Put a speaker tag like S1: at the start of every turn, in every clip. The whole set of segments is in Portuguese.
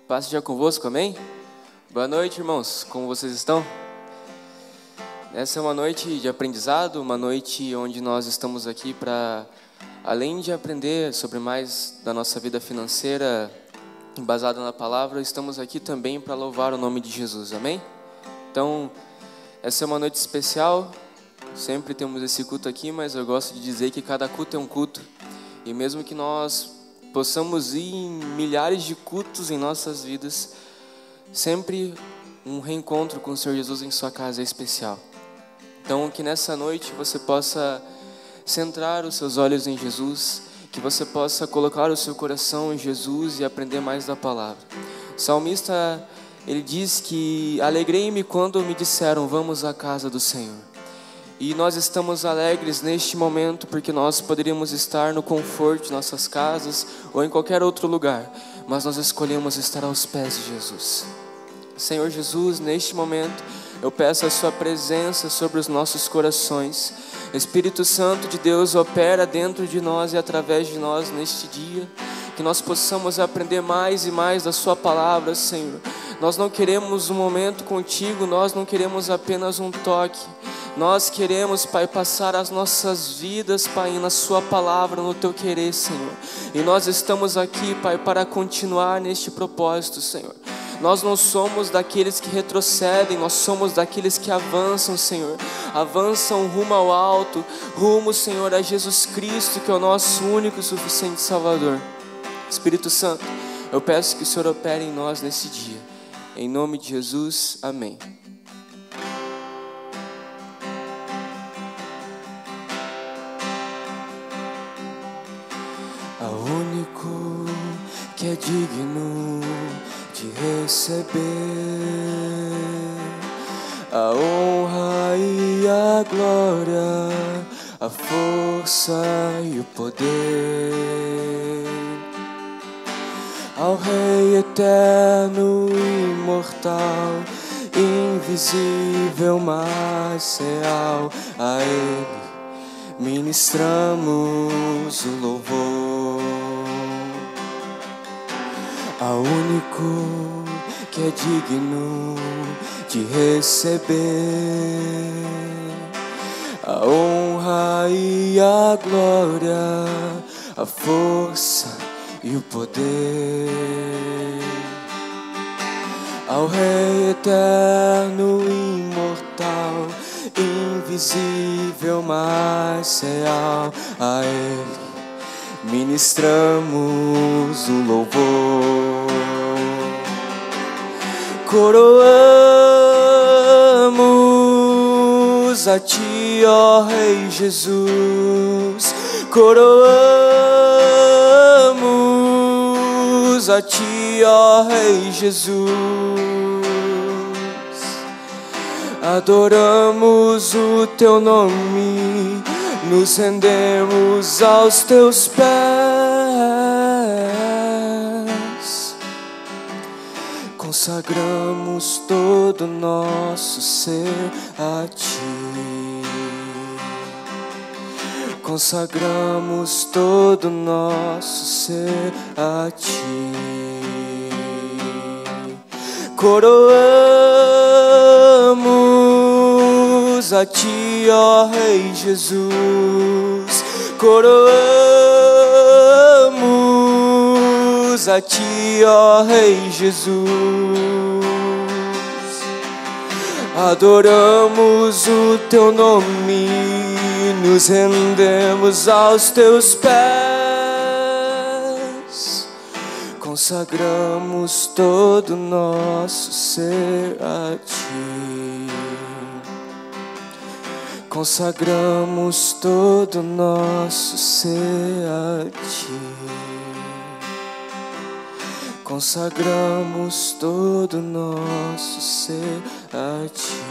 S1: Paz seja convosco, amém? Boa noite, irmãos, como vocês estão? Essa é uma noite de aprendizado, uma noite onde nós estamos aqui para, além de aprender sobre mais da nossa vida financeira, embasada na palavra, estamos aqui também para louvar o nome de Jesus, amém? Então, essa é uma noite especial, sempre temos esse culto aqui, mas eu gosto de dizer que cada culto é um culto, e mesmo que nós possamos ir em milhares de cultos em nossas vidas, sempre um reencontro com o Senhor Jesus em sua casa é especial. Então, que nessa noite você possa centrar os seus olhos em Jesus, que você possa colocar o seu coração em Jesus e aprender mais da palavra. O salmista, ele diz que alegrei-me quando me disseram, vamos à casa do Senhor. E nós estamos alegres neste momento porque nós poderíamos estar no conforto de nossas casas ou em qualquer outro lugar, mas nós escolhemos estar aos pés de Jesus. Senhor Jesus, neste momento eu peço a sua presença sobre os nossos corações. Espírito Santo de Deus, opera dentro de nós e através de nós neste dia, que nós possamos aprender mais e mais da sua palavra, Senhor. Nós não queremos um momento contigo, nós não queremos apenas um toque. Nós queremos, Pai, passar as nossas vidas, Pai, na sua palavra, no teu querer, Senhor. E nós estamos aqui, Pai, para continuar neste propósito, Senhor. Nós não somos daqueles que retrocedem, nós somos daqueles que avançam, Senhor. Avançam rumo ao alto, rumo, Senhor, a Jesus Cristo, que é o nosso único e suficiente Salvador. Espírito Santo, eu peço que o Senhor opere em nós nesse dia. Em nome de Jesus, amém. Ao único que é digno de receber a honra e a glória, a força e o poder, ao Rei eterno e imortal, invisível mas real, a Ele ministramos o louvor. Ao único que é digno de receber a honra e a glória, a força e o poder, ao Rei eterno e imortal, invisível mas real, a Ele ministramos o louvor. Coroamos a ti, ó Rei Jesus, coroamos a ti, ó Rei Jesus, adoramos o teu nome, nos rendemos aos teus pés, consagramos todo o nosso ser a ti, consagramos todo o nosso ser a ti. Coroamos a ti, ó Rei Jesus, coroamos a ti, ó Rei Jesus, adoramos o teu nome, nos rendemos aos teus pés, consagramos todo o nosso ser a ti, consagramos todo o nosso ser a ti, consagramos todo o nosso ser a ti.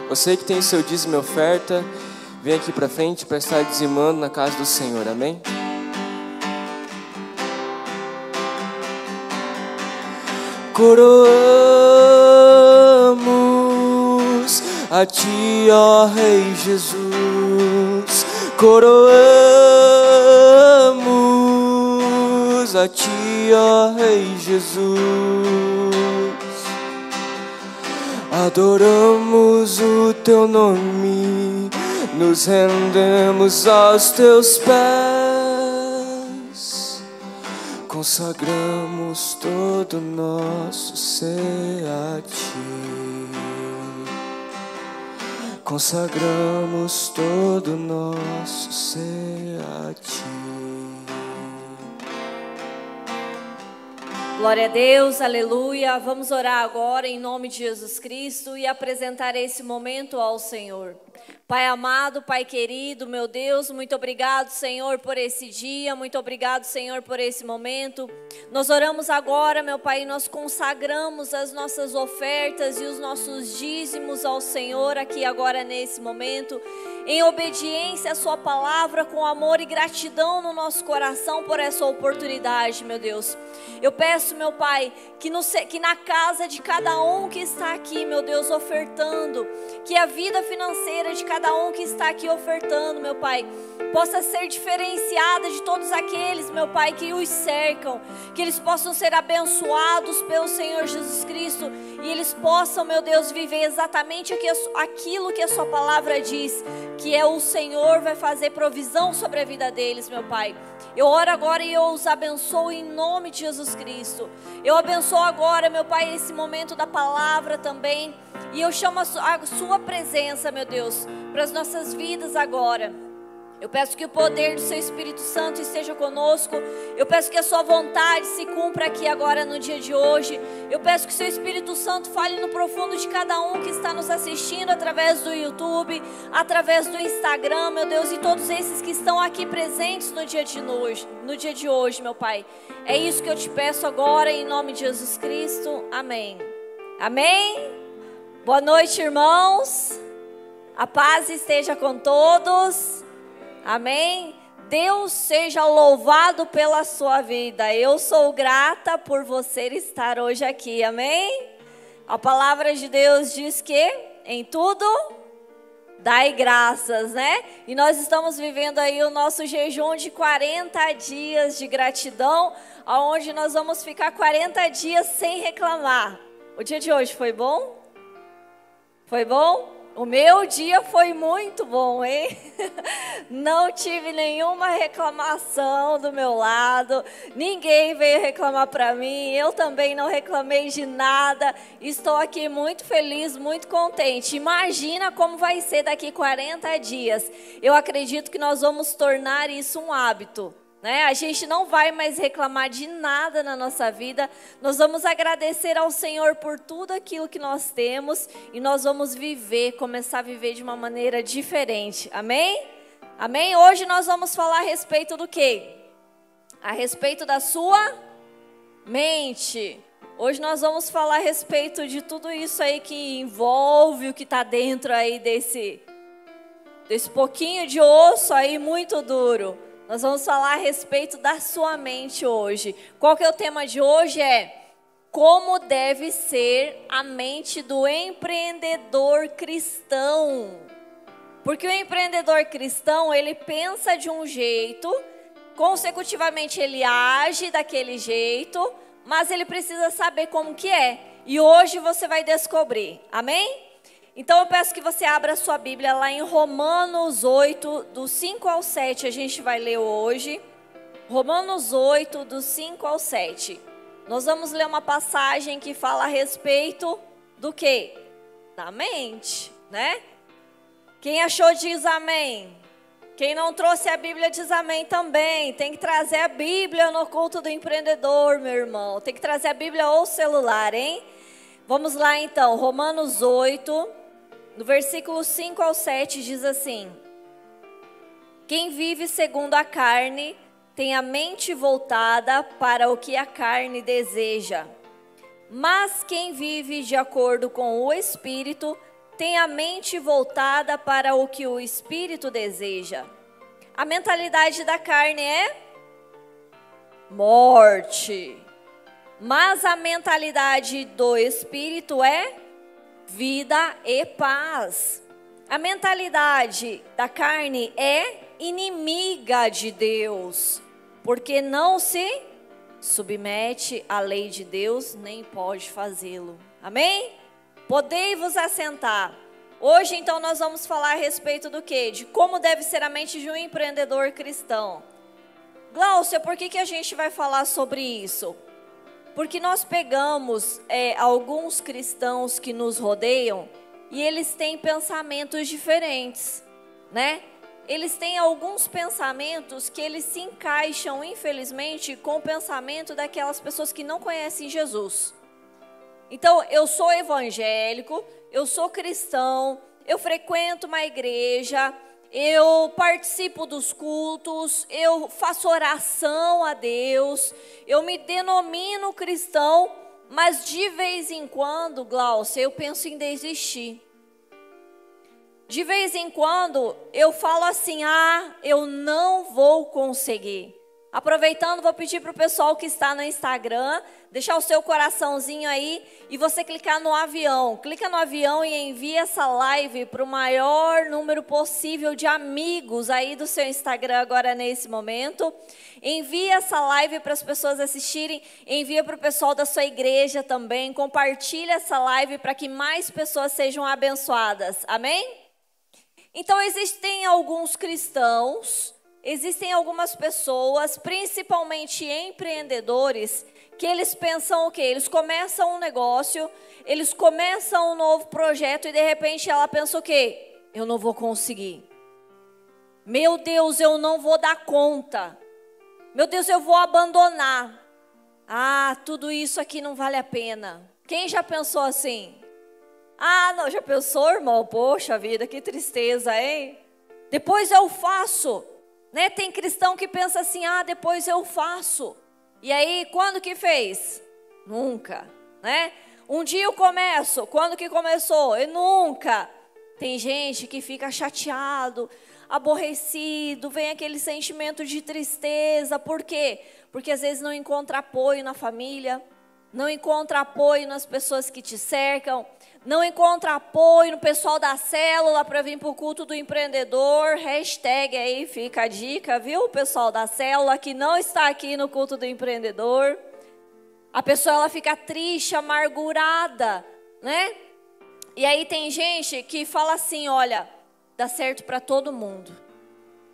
S1: Você que tem seu dízimo e oferta, vem aqui para frente para estar dizimando na casa do Senhor, amém? Coroamos a Ti, ó Rei Jesus. Coroamos a Ti, ó Rei Jesus. Adoramos o Teu nome, nos rendemos aos Teus pés, consagramos todo nosso ser a Ti. Consagramos todo nosso ser a Ti.
S2: Glória a Deus, aleluia. Vamos orar agora em nome de Jesus Cristo e apresentar esse momento ao Senhor. Pai amado, Pai querido, meu Deus, muito obrigado, Senhor, por esse dia, muito obrigado, Senhor, por esse momento. Nós oramos agora, meu Pai, e nós consagramos as nossas ofertas e os nossos dízimos ao Senhor aqui agora nesse momento, em obediência à Sua palavra, com amor e gratidão no nosso coração por essa oportunidade, meu Deus. Eu peço, meu Pai, que na casa de cada um que está aqui, meu Deus, ofertando, que a vida financeira de cada um que está aqui ofertando, meu Pai, possa ser diferenciada de todos aqueles, meu Pai, que os cercam, que eles possam ser abençoados pelo Senhor Jesus Cristo e eles possam, meu Deus, viver exatamente aquilo que a Sua palavra diz, que é o Senhor vai fazer provisão sobre a vida deles, meu Pai. Eu oro agora e eu os abençoo em nome de Jesus Cristo. Eu abençoo agora, meu Pai, esse momento da palavra também. E eu chamo a Sua presença, meu Deus, para as nossas vidas agora. Eu peço que o poder do Seu Espírito Santo esteja conosco. Eu peço que a Sua vontade se cumpra aqui agora no dia de hoje. Eu peço que o Seu Espírito Santo fale no profundo de cada um que está nos assistindo através do YouTube, através do Instagram, meu Deus, e todos esses que estão aqui presentes no dia de hoje, meu Pai. É isso que eu te peço agora em nome de Jesus Cristo. Amém. Amém. Boa noite, irmãos. A paz esteja com todos. Amém? Deus seja louvado pela sua vida. Eu sou grata por você estar hoje aqui. Amém? A palavra de Deus diz que em tudo dai graças, né? E nós estamos vivendo aí o nosso jejum de 40 dias de gratidão, onde nós vamos ficar 40 dias sem reclamar. O dia de hoje foi bom? Foi bom? O meu dia foi muito bom, hein? Não tive nenhuma reclamação do meu lado. Ninguém veio reclamar para mim. Eu também não reclamei de nada. Estou aqui muito feliz, muito contente. Imagina como vai ser daqui 40 dias. Eu acredito que nós vamos tornar isso um hábito. A gente não vai mais reclamar de nada na nossa vida. Nós vamos agradecer ao Senhor por tudo aquilo que nós temos e nós vamos começar a viver de uma maneira diferente. Amém? Amém? Hoje nós vamos falar a respeito do quê? A respeito da sua mente. Hoje nós vamos falar a respeito de tudo isso aí que envolve o que está dentro aí desse pouquinho de osso aí muito duro. Nós vamos falar a respeito da sua mente hoje. Qual que é o tema de hoje? Como deve ser a mente do empreendedor cristão. Porque o empreendedor cristão, ele pensa de um jeito, consecutivamente ele age daquele jeito, mas ele precisa saber como que é. E hoje você vai descobrir. Amém? Então eu peço que você abra a sua Bíblia lá em Romanos 8, do 5 ao 7, a gente vai ler hoje. Romanos 8, do 5 ao 7. Nós vamos ler uma passagem que fala a respeito do quê? Da mente, né? Quem achou diz amém. Quem não trouxe a Bíblia diz amém também. Tem que trazer a Bíblia no culto do empreendedor, meu irmão. Tem que trazer a Bíblia ou celular, hein? Vamos lá então, Romanos 8, no versículo 5 ao 7 diz assim: quem vive segundo a carne tem a mente voltada para o que a carne deseja. Mas quem vive de acordo com o Espírito tem a mente voltada para o que o Espírito deseja. A mentalidade da carne é morte. Mas a mentalidade do Espírito é vida e paz. A mentalidade da carne é inimiga de Deus, porque não se submete à lei de Deus, nem pode fazê-lo. Amém? Podei-vos assentar. Hoje, então, nós vamos falar a respeito do quê? De como deve ser a mente de um empreendedor cristão. Gláucia, por que a gente vai falar sobre isso? Porque nós pegamos alguns cristãos que nos rodeiam e eles têm pensamentos diferentes, né? Eles têm alguns pensamentos que eles se encaixam, infelizmente, com o pensamento daquelas pessoas que não conhecem Jesus. Então, eu sou evangélico, eu sou cristão, eu frequento uma igreja, eu participo dos cultos, eu faço oração a Deus, eu me denomino cristão, mas de vez em quando, Gláucia, eu penso em desistir. De vez em quando eu falo assim, eu não vou conseguir. Aproveitando, vou pedir para o pessoal que está no Instagram, deixar o seu coraçãozinho aí e você clicar no avião. Clica no avião e envia essa live para o maior número possível de amigos aí do seu Instagram agora nesse momento. Envia essa live para as pessoas assistirem, envia para o pessoal da sua igreja também. Compartilha essa live para que mais pessoas sejam abençoadas. Amém? Então, existem alguns cristãos, existem algumas pessoas, principalmente empreendedores, que eles pensam o quê? Eles começam um negócio, eles começam um novo projeto e de repente ela pensa o quê? Eu não vou conseguir. Meu Deus, eu não vou dar conta. Meu Deus, eu vou abandonar. Tudo isso aqui não vale a pena. Quem já pensou assim? Não, já pensou, irmão? Poxa vida, que tristeza, hein? Depois eu faço, né? Tem cristão que pensa assim, depois eu faço. E aí, quando que fez? Nunca, né? Um dia eu começo, quando que começou? Eu nunca. Tem gente que fica chateado, aborrecido, vem aquele sentimento de tristeza. Por quê? Porque às vezes não encontra apoio na família, não encontra apoio nas pessoas que te cercam, não encontra apoio no pessoal da célula para vir para o culto do empreendedor. Hashtag aí, fica a dica, viu? O pessoal da célula que não está aqui no culto do empreendedor. A pessoa ela fica triste, amargurada, né? E aí tem gente que fala assim, olha, dá certo para todo mundo,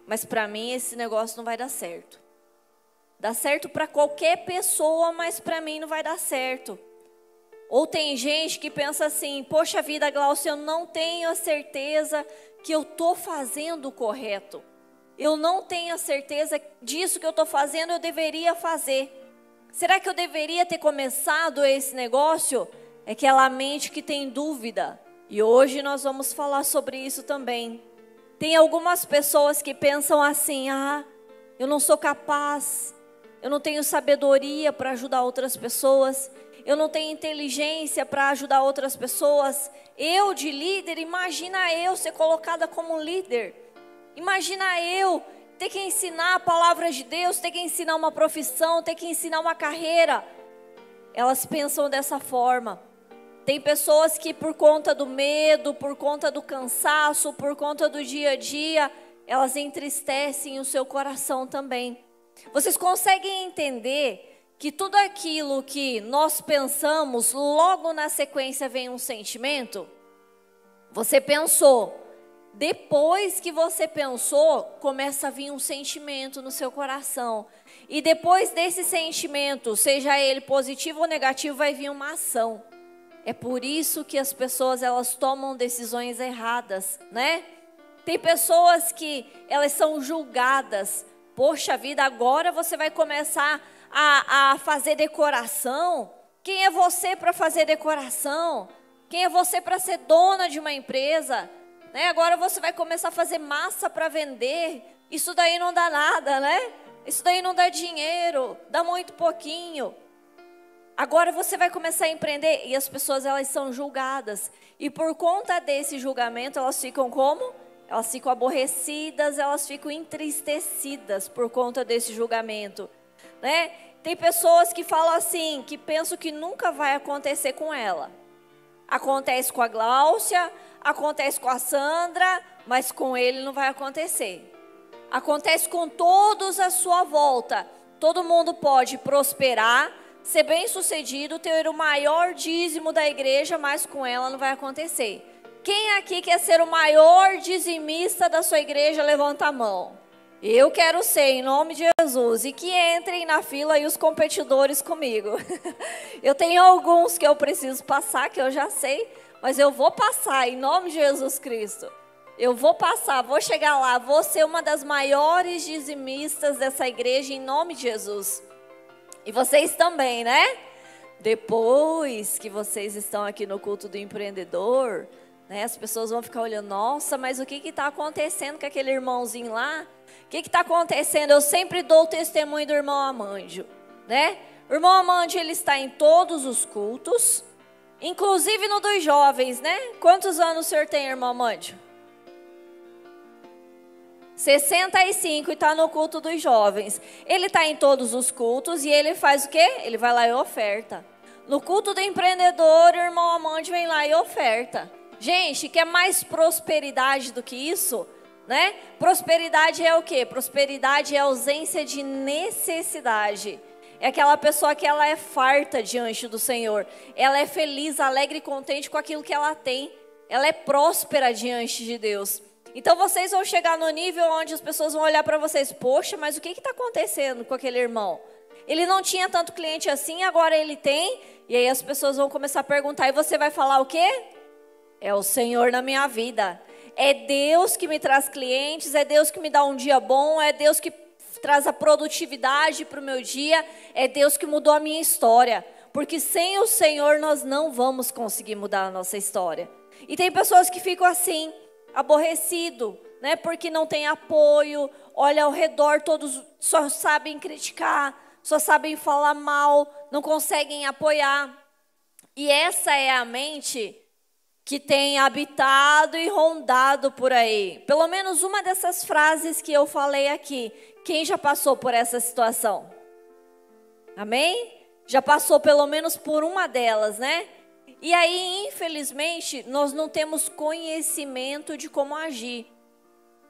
S2: mas para mim esse negócio não vai dar certo. Dá certo para qualquer pessoa, mas para mim não vai dar certo. Ou tem gente que pensa assim, poxa vida, Gláucia, eu não tenho a certeza que eu estou fazendo o correto. Eu não tenho a certeza disso que eu estou fazendo, eu deveria fazer. Será que eu deveria ter começado esse negócio? É aquela mente que tem dúvida. E hoje nós vamos falar sobre isso também. Tem algumas pessoas que pensam assim, eu não sou capaz, eu não tenho sabedoria para ajudar outras pessoas, eu não tenho inteligência para ajudar outras pessoas. Eu de líder, imagina eu ser colocada como líder. Imagina eu ter que ensinar a palavra de Deus, ter que ensinar uma profissão, ter que ensinar uma carreira. Elas pensam dessa forma. Tem pessoas que por conta do medo, por conta do cansaço, por conta do dia a dia, elas entristecem o seu coração também. Vocês conseguem entender que tudo aquilo que nós pensamos, logo na sequência vem um sentimento? Você pensou, depois que você pensou, começa a vir um sentimento no seu coração. E depois desse sentimento, seja ele positivo ou negativo, vai vir uma ação. É por isso que as pessoas elas tomam decisões erradas, né? Tem pessoas que elas são julgadas. Poxa vida, agora você vai começar a fazer decoração. Quem é você para fazer decoração? Quem é você para ser dona de uma empresa? Né? Agora você vai começar a fazer massa para vender. Isso daí não dá nada, né? Isso daí não dá dinheiro, dá muito pouquinho. Agora você vai começar a empreender e as pessoas elas são julgadas. E por conta desse julgamento elas ficam como? Elas ficam aborrecidas, elas ficam entristecidas por conta desse julgamento. Né? Tem pessoas que falam assim, que pensam que nunca vai acontecer com ela. Acontece com a Gláucia, acontece com a Sandra, mas com ele não vai acontecer. Acontece com todos à sua volta. Todo mundo pode prosperar, ser bem-sucedido, ter o maior dízimo da igreja, mas com ela não vai acontecer. Quem aqui quer ser o maior dizimista da sua igreja, levanta a mão. Eu quero ser, em nome de Jesus. E que entrem na fila aí os competidores comigo. Eu tenho alguns que eu preciso passar, que eu já sei, mas eu vou passar, em nome de Jesus Cristo. Eu vou passar, vou chegar lá, vou ser uma das maiores dizimistas dessa igreja, em nome de Jesus. E vocês também, né? Depois que vocês estão aqui no culto do empreendedor, né, as pessoas vão ficar olhando, nossa, mas o que está acontecendo com aquele irmãozinho lá? O que está acontecendo? Eu sempre dou o testemunho do irmão Amândio, né? O irmão Amândio, ele está em todos os cultos, inclusive no dos jovens, né? Quantos anos o senhor tem, irmão Amândio? 65 e está no culto dos jovens. Ele está em todos os cultos e ele faz o quê? Ele vai lá e oferta. No culto do empreendedor, o irmão Amândio vem lá e oferta. Gente, quer mais prosperidade do que isso? Né? Prosperidade é o quê? Prosperidade é ausência de necessidade. É aquela pessoa que ela é farta diante do Senhor. Ela é feliz, alegre e contente com aquilo que ela tem. Ela é próspera diante de Deus. Então vocês vão chegar no nível onde as pessoas vão olhar para vocês. Poxa, mas o que está acontecendo com aquele irmão? Ele não tinha tanto cliente assim, agora ele tem. E aí as pessoas vão começar a perguntar. E você vai falar o quê? É o Senhor na minha vida. É Deus que me traz clientes, é Deus que me dá um dia bom, é Deus que traz a produtividade para o meu dia, é Deus que mudou a minha história. Porque sem o Senhor nós não vamos conseguir mudar a nossa história. E tem pessoas que ficam assim, aborrecido, né? Porque não tem apoio, olha ao redor, todos só sabem criticar, só sabem falar mal, não conseguem apoiar. E essa é a mente que tem habitado e rondado por aí. Pelo menos uma dessas frases que eu falei aqui. Quem já passou por essa situação? Amém? Já passou pelo menos por uma delas, né? E aí, infelizmente, nós não temos conhecimento de como agir.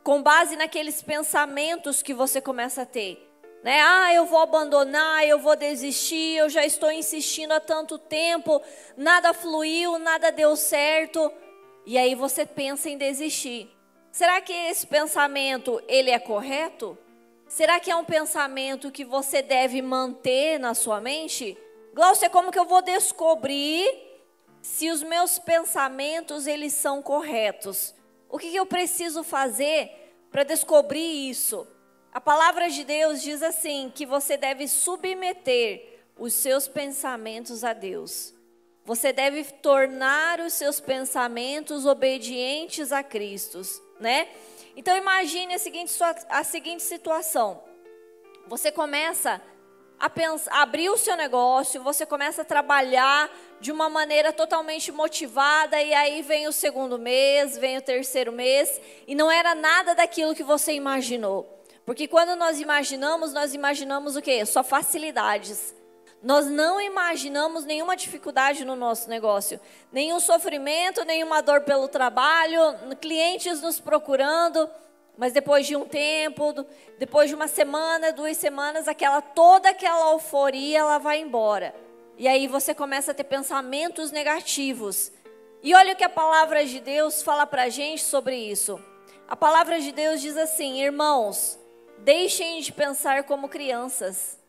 S2: Com base naqueles pensamentos que você começa a ter. Né? Ah, eu vou abandonar, eu vou desistir, eu já estou insistindo há tanto tempo, nada fluiu, nada deu certo. E aí você pensa em desistir. Será que esse pensamento, ele é correto? Será que é um pensamento que você deve manter na sua mente? Glaucia, como que eu vou descobrir se os meus pensamentos, eles são corretos? O que eu preciso fazer para descobrir isso? A palavra de Deus diz assim, que você deve submeter os seus pensamentos a Deus. Você deve tornar os seus pensamentos obedientes a Cristo, né? Então imagine a seguinte situação. Você começa a abrir o seu negócio, você começa a trabalhar de uma maneira totalmente motivada, e aí vem o segundo mês, vem o terceiro mês, e não era nada daquilo que você imaginou. Porque quando nós imaginamos o quê? Só facilidades. Nós não imaginamos nenhuma dificuldade no nosso negócio. Nenhum sofrimento, nenhuma dor pelo trabalho, clientes nos procurando. Mas depois de um tempo, depois de uma semana, 2 semanas, toda aquela euforia, ela vai embora. E aí você começa a ter pensamentos negativos. E olha o que a palavra de Deus fala pra gente sobre isso. A palavra de Deus diz assim, irmãos, deixem de pensar como crianças.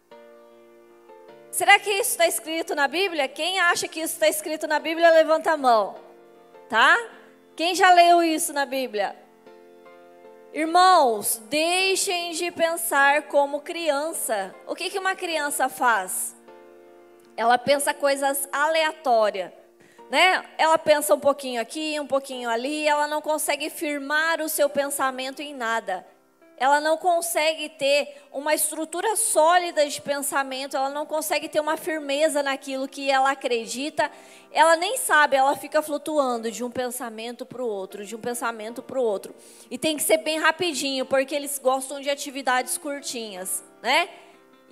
S2: Será que isso está escrito na Bíblia? Quem acha que isso está escrito na Bíblia, levanta a mão. Tá? Quem já leu isso na Bíblia? Irmãos, deixem de pensar como criança. O que uma criança faz? Ela pensa coisas aleatórias, né? Ela pensa um pouquinho aqui, um pouquinho ali, ela não consegue firmar o seu pensamento em nada. Ela não consegue ter uma estrutura sólida de pensamento, ela não consegue ter uma firmeza naquilo que ela acredita. Ela nem sabe, ela fica flutuando de um pensamento para o outro, de um pensamento para o outro. E tem que ser bem rapidinho, porque eles gostam de atividades curtinhas, né?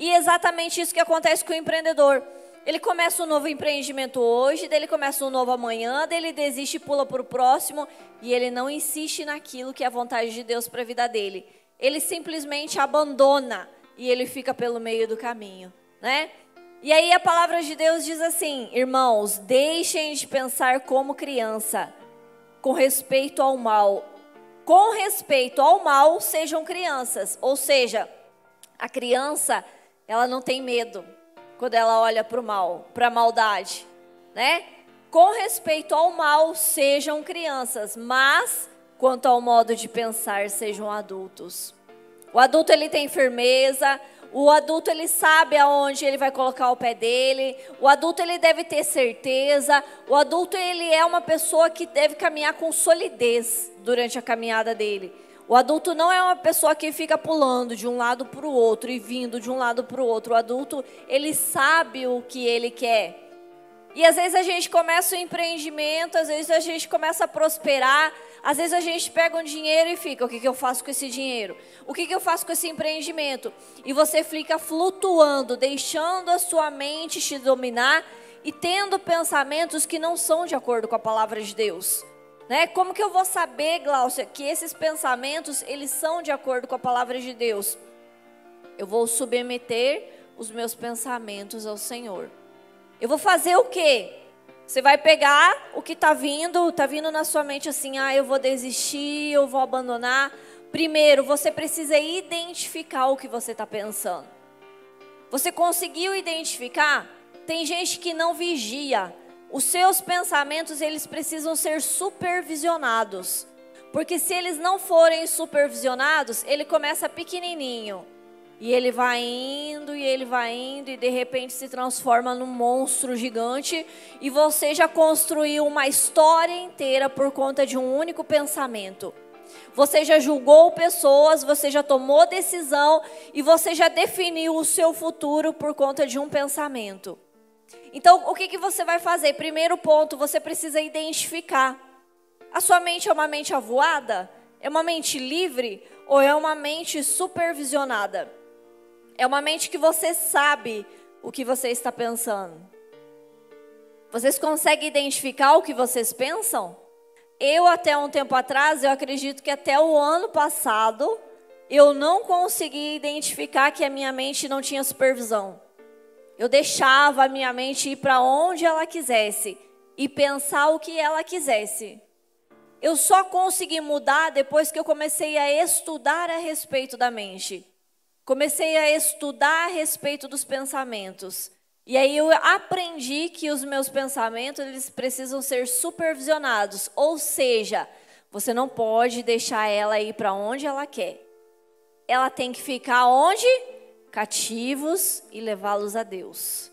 S2: E é exatamente isso que acontece com o empreendedor. Ele começa um novo empreendimento hoje, daí ele começa um novo amanhã, daí ele desiste e pula para o próximo, e ele não insiste naquilo que é a vontade de Deus para a vida dele. Ele simplesmente abandona e ele fica pelo meio do caminho, né? E aí a palavra de Deus diz assim: irmãos, deixem de pensar como criança, com respeito ao mal. Com respeito ao mal, sejam crianças. Ou seja, a criança, ela não tem medo quando ela olha para o mal, para a maldade, né? Com respeito ao mal, sejam crianças, mas quanto ao modo de pensar, sejam adultos. O adulto, ele tem firmeza. O adulto, ele sabe aonde ele vai colocar o pé dele. O adulto, ele deve ter certeza. O adulto, ele é uma pessoa que deve caminhar com solidez durante a caminhada dele. O adulto não é uma pessoa que fica pulando de um lado para o outro e vindo de um lado para o outro. O adulto, ele sabe o que ele quer. E às vezes a gente começa o empreendimento, às vezes a gente começa a prosperar, às vezes a gente pega um dinheiro e fica: o que eu faço com esse dinheiro? O que eu faço com esse empreendimento? E você fica flutuando, deixando a sua mente te dominar e tendo pensamentos que não são de acordo com a palavra de Deus. Né? Como que eu vou saber, Gláucia, que esses pensamentos, eles são de acordo com a palavra de Deus? Eu vou submeter os meus pensamentos ao Senhor. Eu vou fazer o quê? Você vai pegar o que está vindo na sua mente assim: eu vou desistir, eu vou abandonar. Primeiro, você precisa identificar o que você está pensando. Você conseguiu identificar? Tem gente que não vigia. Os seus pensamentos, eles precisam ser supervisionados. Porque se eles não forem supervisionados, ele começa pequenininho. E ele vai indo, e de repente se transforma num monstro gigante. E você já construiu uma história inteira por conta de um único pensamento. Você já julgou pessoas, você já tomou decisão e você já definiu o seu futuro por conta de um pensamento. Então, o que você vai fazer? Primeiro ponto, você precisa identificar. A sua mente é uma mente avoada? É uma mente livre? Ou é uma mente supervisionada? É uma mente que você sabe o que você está pensando. Vocês conseguem identificar o que vocês pensam? Eu, até um tempo atrás, eu acredito que até o ano passado, eu não consegui identificar que a minha mente não tinha supervisão. Eu deixava a minha mente ir para onde ela quisesse e pensar o que ela quisesse. Eu só consegui mudar depois que eu comecei a estudar a respeito da mente. Comecei a estudar a respeito dos pensamentos. E aí eu aprendi que os meus pensamentos, eles precisam ser supervisionados. Ou seja, você não pode deixar ela ir para onde ela quer. Ela tem que ficar onde? Cativos e levá-los a Deus.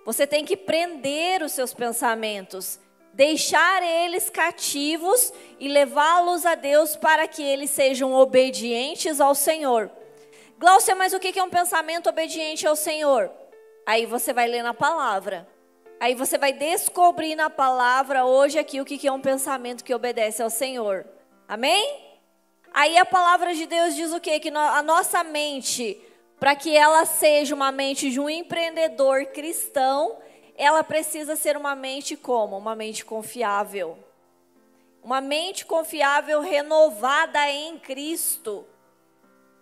S2: Você tem que prender os seus pensamentos, deixar eles cativos e levá-los a Deus para que eles sejam obedientes ao Senhor. Gláucia, mas o que é um pensamento obediente ao Senhor? Aí você vai ler na palavra. Aí você vai descobrir na palavra hoje aqui o que é um pensamento que obedece ao Senhor. Amém? Aí a palavra de Deus diz o quê? Que a nossa mente, para que ela seja uma mente de um empreendedor cristão, ela precisa ser uma mente como? Uma mente confiável. Uma mente confiável renovada em Cristo.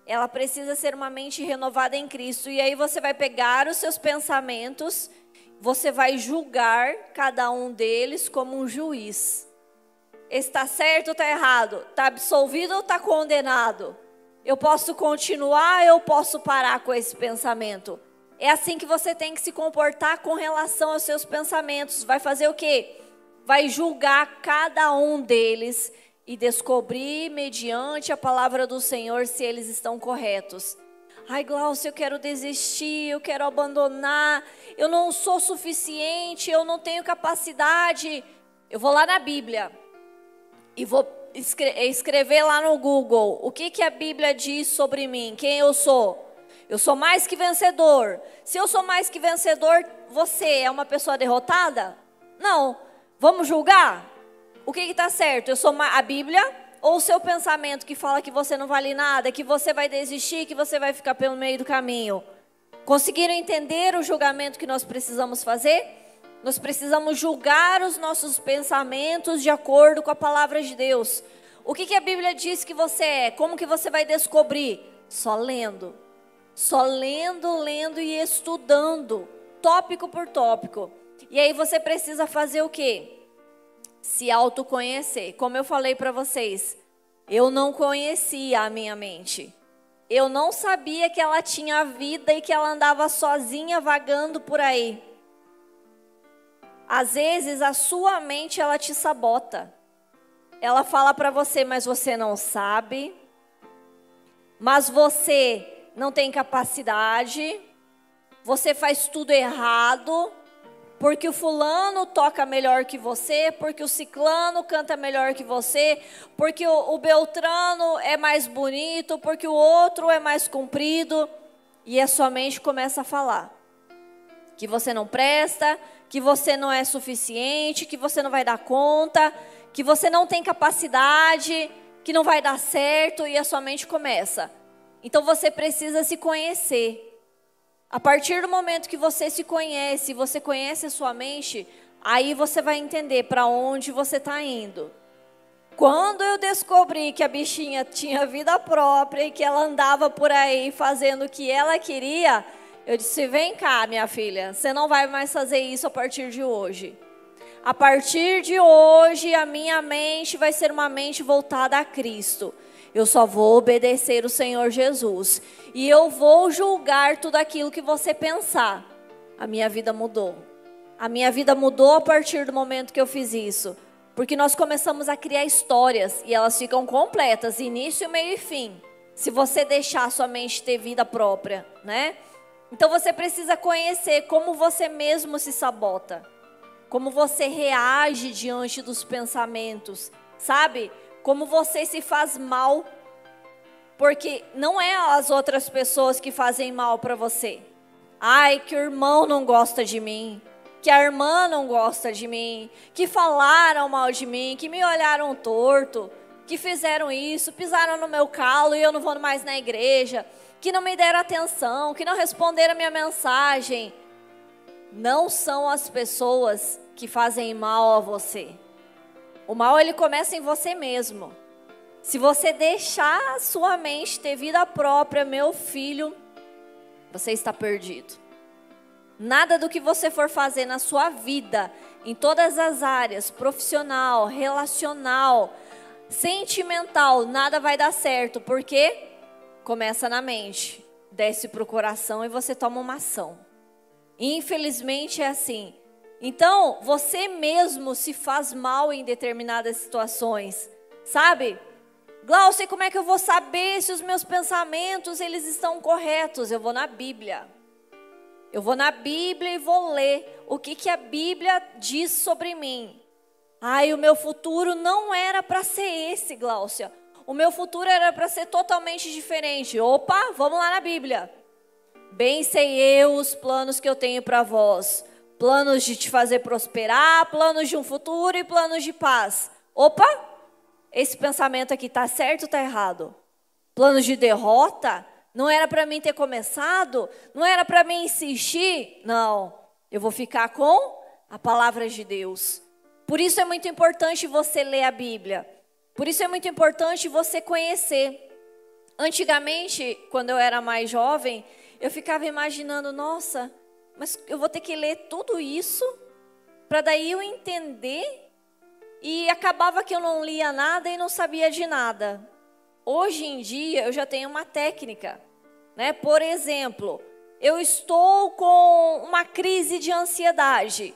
S2: Ela precisa ser uma mente renovada em Cristo. E aí você vai pegar os seus pensamentos, você vai julgar cada um deles como um juiz. Está certo ou está errado? Está absolvido ou está condenado? Eu posso continuar, eu posso parar com esse pensamento. É assim que você tem que se comportar com relação aos seus pensamentos. Vai fazer o quê? Vai julgar cada um deles e descobrir, mediante a palavra do Senhor, se eles estão corretos. Ai, Gláucia, eu quero desistir, eu quero abandonar, eu não sou suficiente, eu não tenho capacidade. Eu vou lá na Bíblia e vou escrever lá no Google o que a Bíblia diz sobre mim, quem eu sou. Eu sou mais que vencedor. Se eu sou mais que vencedor, você é uma pessoa derrotada? Não. Vamos julgar? O que está certo? Eu sou a Bíblia ou o seu pensamento que fala que você não vale nada, que você vai desistir, que você vai ficar pelo meio do caminho? Conseguiram entender o julgamento que nós precisamos fazer? Nós precisamos julgar os nossos pensamentos de acordo com a palavra de Deus. O que a Bíblia diz que você é? Como que você vai descobrir? Só lendo. Só lendo, lendo e estudando, tópico por tópico. E aí você precisa fazer o quê? Se autoconhecer. Como eu falei para vocês, eu não conhecia a minha mente. Eu não sabia que ela tinha vida e que ela andava sozinha vagando por aí. Às vezes a sua mente ela te sabota. Ela fala para você, mas você não sabe. Mas você não tem capacidade. Você faz tudo errado. Porque o fulano toca melhor que você, porque o ciclano canta melhor que você, porque o beltrano é mais bonito, porque o outro é mais comprido. E a sua mente começa a falar que você não presta, que você não é suficiente, que você não vai dar conta, que você não tem capacidade, que não vai dar certo, e a sua mente começa. Então você precisa se conhecer. A partir do momento que você se conhece, você conhece a sua mente, aí você vai entender para onde você está indo. Quando eu descobri que a bichinha tinha vida própria e que ela andava por aí fazendo o que ela queria, eu disse, vem cá, minha filha, você não vai mais fazer isso a partir de hoje. A partir de hoje, a minha mente vai ser uma mente voltada a Cristo. Eu só vou obedecer o Senhor Jesus. E eu vou julgar tudo aquilo que você pensar. A minha vida mudou. A minha vida mudou a partir do momento que eu fiz isso. Porque nós começamos a criar histórias. E elas ficam completas, início, meio e fim. Se você deixar a sua mente ter vida própria, né? Então você precisa conhecer como você mesmo se sabota. Como você reage diante dos pensamentos. Sabe? Como você se faz mal, porque não é as outras pessoas que fazem mal para você. Ai, que o irmão não gosta de mim, que a irmã não gosta de mim, que falaram mal de mim, que me olharam torto, que fizeram isso, pisaram no meu calo e eu não vou mais na igreja, que não me deram atenção, que não responderam a minha mensagem. Não são as pessoas que fazem mal a você. O mal, ele começa em você mesmo. Se você deixar a sua mente ter vida própria, meu filho, você está perdido. Nada do que você for fazer na sua vida, em todas as áreas, profissional, relacional, sentimental, nada vai dar certo. Porque começa na mente, desce para o coração e você toma uma ação. Infelizmente é assim. Então, você mesmo se faz mal em determinadas situações, sabe? Glaucia, como é que eu vou saber se os meus pensamentos eles estão corretos? Eu vou na Bíblia. Eu vou na Bíblia e vou ler o que a Bíblia diz sobre mim. Ai, o meu futuro não era para ser esse, Glaucia. O meu futuro era para ser totalmente diferente. Opa, vamos lá na Bíblia. Bem sei eu os planos que eu tenho para vós. Planos de te fazer prosperar, planos de um futuro e planos de paz. Opa, esse pensamento aqui está certo ou está errado? Planos de derrota? Não era para mim ter começado? Não era para mim insistir? Não, eu vou ficar com a palavra de Deus. Por isso é muito importante você ler a Bíblia. Por isso é muito importante você conhecer. Antigamente, quando eu era mais jovem, eu ficava imaginando, nossa, mas eu vou ter que ler tudo isso para daí eu entender, e acabava que eu não lia nada e não sabia de nada. Hoje em dia eu já tenho uma técnica, né? Por exemplo, eu estou com uma crise de ansiedade.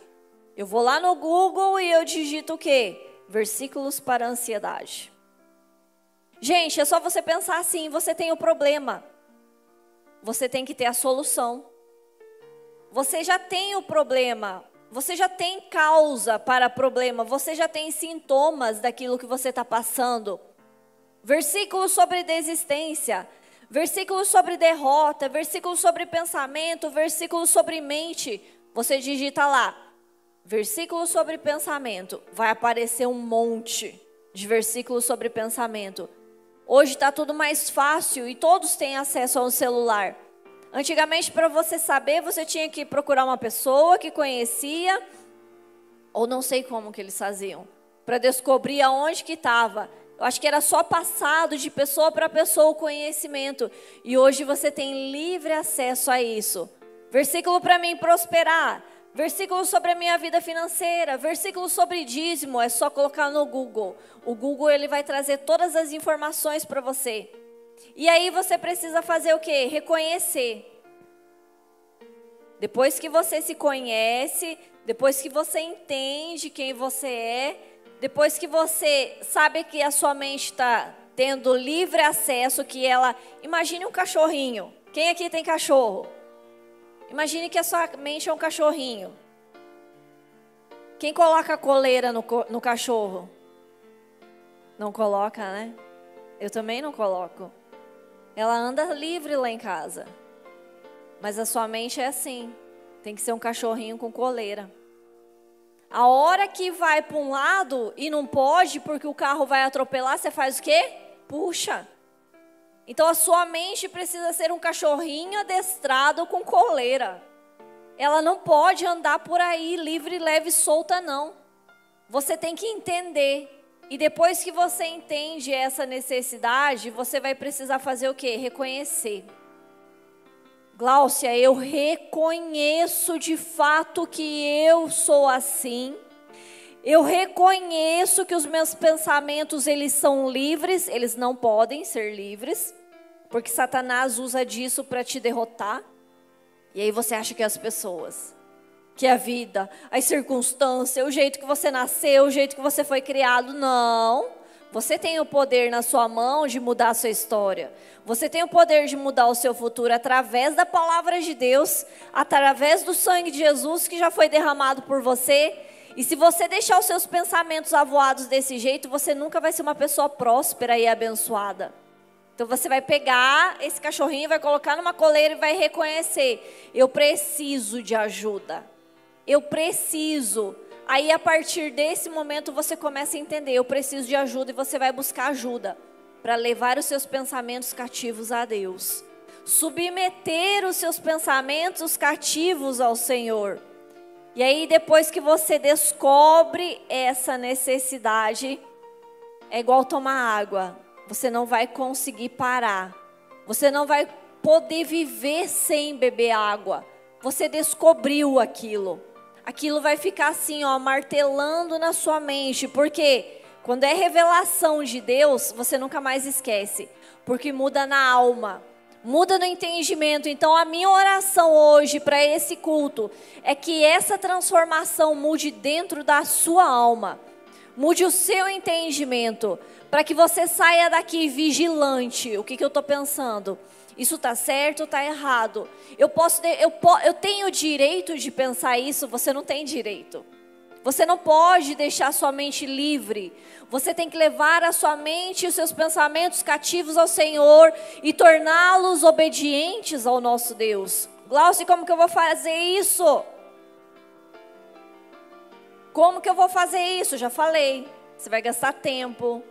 S2: Eu vou lá no Google e eu digito o quê? Versículos para ansiedade. Gente, é só você pensar assim, você tem o problema. Você tem que ter a solução. Você já tem o problema, você já tem causa para problema, você já tem sintomas daquilo que você está passando. Versículos sobre desistência, versículos sobre derrota, versículos sobre pensamento, versículos sobre mente. Você digita lá, versículos sobre pensamento, vai aparecer um monte de versículos sobre pensamento. Hoje está tudo mais fácil e todos têm acesso ao celular. Antigamente, para você saber, você tinha que procurar uma pessoa que conhecia, ou não sei como que eles faziam, para descobrir aonde que estava. Eu acho que era só passado de pessoa para pessoa o conhecimento. E hoje você tem livre acesso a isso. Versículo para mim prosperar. Versículo sobre a minha vida financeira. Versículo sobre dízimo. É só colocar no Google. O Google ele vai trazer todas as informações para você. E aí você precisa fazer o quê? Reconhecer. Depois que você se conhece, depois que você entende quem você é, depois que você sabe que a sua mente está tendo livre acesso, que ela... Imagine um cachorrinho. Quem aqui tem cachorro? Imagine que a sua mente é um cachorrinho. Quem coloca a coleira no cachorro? Não coloca, né? Eu também não coloco. Ela anda livre lá em casa. Mas a sua mente é assim. Tem que ser um cachorrinho com coleira. A hora que vai para um lado e não pode porque o carro vai atropelar, você faz o quê? Puxa. Então a sua mente precisa ser um cachorrinho adestrado com coleira. Ela não pode andar por aí livre, leve, solta, não. Você tem que entender. E depois que você entende essa necessidade, você vai precisar fazer o quê? Reconhecer. Gláucia, eu reconheço de fato que eu sou assim. Eu reconheço que os meus pensamentos, eles são livres, eles não podem ser livres, porque Satanás usa disso para te derrotar. E aí você acha que as pessoas, que a vida, as circunstâncias, o jeito que você nasceu, o jeito que você foi criado, não. Você tem o poder na sua mão de mudar a sua história. Você tem o poder de mudar o seu futuro através da palavra de Deus, através do sangue de Jesus que já foi derramado por você. E se você deixar os seus pensamentos avoados desse jeito, você nunca vai ser uma pessoa próspera e abençoada. Então você vai pegar esse cachorrinho, vai colocar numa coleira e vai reconhecer. Eu preciso de ajuda. Eu preciso. Aí a partir desse momento você começa a entender. Eu preciso de ajuda e você vai buscar ajuda. Para levar os seus pensamentos cativos a Deus. Submeter os seus pensamentos cativos ao Senhor. E aí depois que você descobre essa necessidade, é igual tomar água. Você não vai conseguir parar. Você não vai poder viver sem beber água. Você descobriu aquilo. Aquilo vai ficar assim, ó, martelando na sua mente. Porque quando é revelação de Deus, você nunca mais esquece. Porque muda na alma. Muda no entendimento. Então a minha oração hoje para esse culto é que essa transformação mude dentro da sua alma. Mude o seu entendimento. Para que você saia daqui vigilante. O que eu estou pensando? Isso está certo ou está errado? Eu tenho o direito de pensar isso? Você não tem direito. Você não pode deixar sua mente livre. Você tem que levar a sua mente e os seus pensamentos cativos ao Senhor e torná-los obedientes ao nosso Deus. Glaucio, como que eu vou fazer isso? Como que eu vou fazer isso? Já falei. Você vai gastar tempo.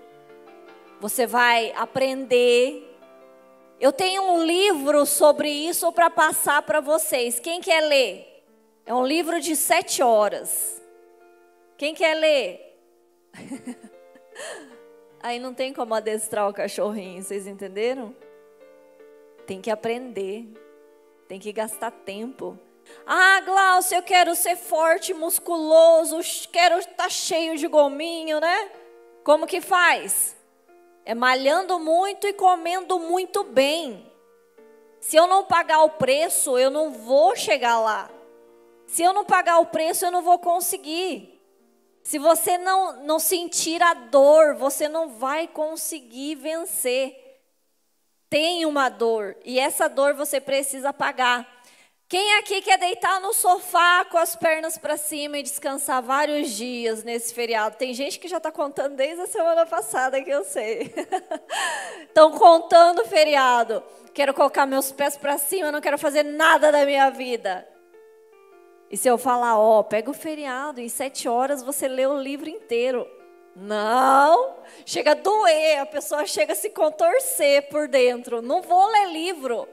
S2: Você vai aprender. Eu tenho um livro sobre isso para passar para vocês. Quem quer ler? É um livro de 7 horas. Quem quer ler? Aí não tem como adestrar o cachorrinho, vocês entenderam? Tem que aprender. Tem que gastar tempo. Ah, Glaucio, eu quero ser forte, musculoso, quero estar cheio de gominho, né? Como que faz? É malhando muito e comendo muito bem. Se eu não pagar o preço, eu não vou chegar lá. Se eu não pagar o preço, eu não vou conseguir. Se você não sentir a dor, você não vai conseguir vencer. Tem uma dor e essa dor você precisa pagar. Quem aqui quer deitar no sofá com as pernas para cima e descansar vários dias nesse feriado? Tem gente que já está contando desde a semana passada, que eu sei. Estão contando o feriado. Quero colocar meus pés para cima, não quero fazer nada da minha vida. E se eu falar, ó, pega o feriado, em 7 horas você lê o livro inteiro. Não, chega a doer, a pessoa chega a se contorcer por dentro. Não vou ler livro.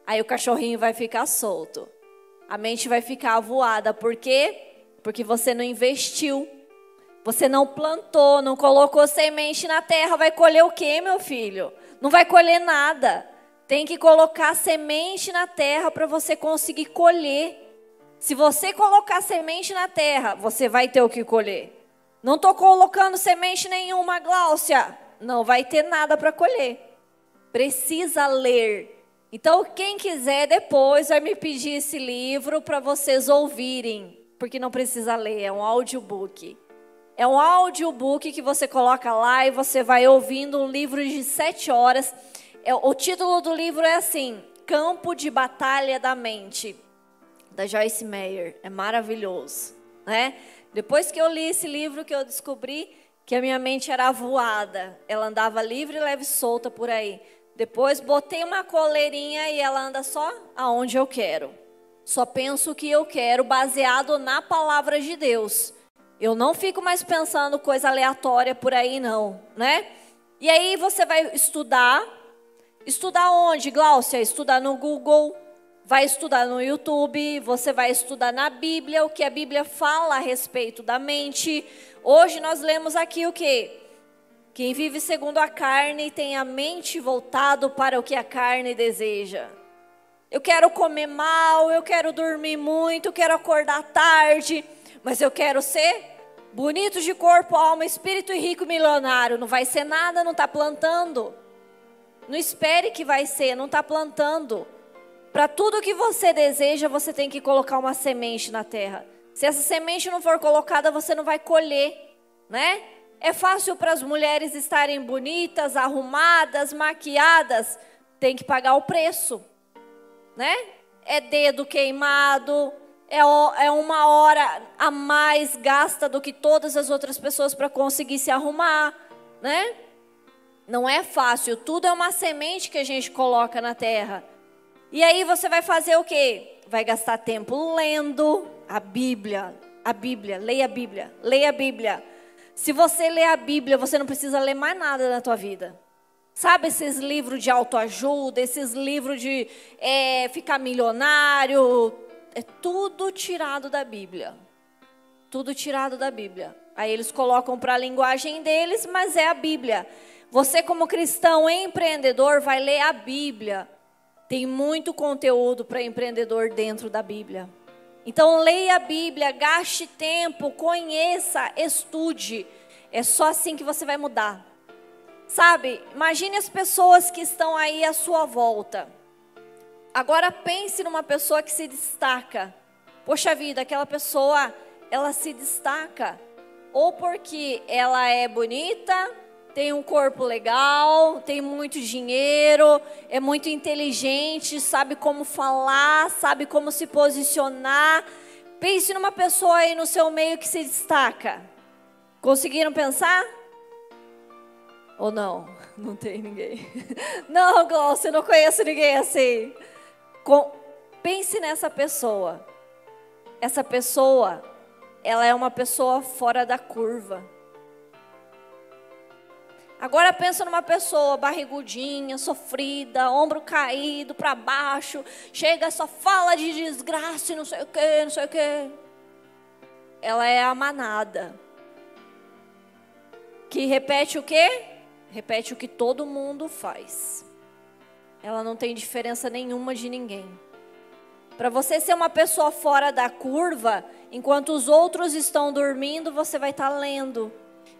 S2: Aí o cachorrinho vai ficar solto. A mente vai ficar avoada. Por quê? Porque você não investiu. Você não plantou, não colocou semente na terra. Vai colher o quê, meu filho? Não vai colher nada. Tem que colocar semente na terra para você conseguir colher. Se você colocar semente na terra, você vai ter o que colher. Não estou colocando semente nenhuma, Gláucia. Não vai ter nada para colher. Precisa ler. Então, quem quiser depois vai me pedir esse livro para vocês ouvirem. Porque não precisa ler, é um audiobook. É um audiobook que você coloca lá e você vai ouvindo um livro de 7 horas. O título do livro é assim, Campo de Batalha da Mente, da Joyce Meyer. É maravilhoso, né? Depois que eu li esse livro, que eu descobri que a minha mente era voada. Ela andava livre, leve e solta por aí. Depois botei uma coleirinha e ela anda só aonde eu quero. Só penso o que eu quero, baseado na palavra de Deus. Eu não fico mais pensando coisa aleatória por aí, não, né? E aí você vai estudar. Estudar onde, Gláucia? Estudar no Google, vai estudar no YouTube, você vai estudar na Bíblia, o que a Bíblia fala a respeito da mente. Hoje nós lemos aqui o quê? Quem vive segundo a carne tem a mente voltado para o que a carne deseja. Eu quero comer mal, eu quero dormir muito, eu quero acordar tarde, mas eu quero ser bonito de corpo, alma, espírito e rico milionário. Não vai ser nada, não está plantando. Não espere que vai ser, não está plantando. Para tudo que você deseja, você tem que colocar uma semente na terra. Se essa semente não for colocada, você não vai colher, né? É fácil para as mulheres estarem bonitas, arrumadas, maquiadas. Tem que pagar o preço, né? É dedo queimado, é uma hora a mais gasta do que todas as outras pessoas para conseguir se arrumar, né? Não é fácil, tudo é uma semente que a gente coloca na terra. E aí você vai fazer o quê? Vai gastar tempo lendo a Bíblia, leia a Bíblia, leia a Bíblia. Se você ler a Bíblia, você não precisa ler mais nada na tua vida. Sabe esses livros de autoajuda, esses livros de ficar milionário, é tudo tirado da Bíblia. Tudo tirado da Bíblia. Aí eles colocam para a linguagem deles, mas é a Bíblia. Você como cristão empreendedor vai ler a Bíblia. Tem muito conteúdo para empreendedor dentro da Bíblia. Então leia a Bíblia, gaste tempo, conheça, estude. É só assim que você vai mudar. Sabe, imagine as pessoas que estão aí à sua volta. Agora pense numa pessoa que se destaca. Poxa vida, aquela pessoa, ela se destaca. Ou porque ela é bonita, tem um corpo legal, tem muito dinheiro, é muito inteligente, sabe como falar, sabe como se posicionar. Pense numa pessoa aí no seu meio que se destaca. Conseguiram pensar? Ou não? Não tem ninguém. Não, Glaucia, eu não conheço ninguém assim. Pense nessa pessoa. Essa pessoa, ela é uma pessoa fora da curva. Agora pensa numa pessoa barrigudinha, sofrida, ombro caído para baixo, chega, só fala de desgraça e não sei o que, não sei o que. Ela é a manada. Que repete o quê? Repete o que todo mundo faz. Ela não tem diferença nenhuma de ninguém. Para você ser uma pessoa fora da curva, enquanto os outros estão dormindo, você vai estar lendo.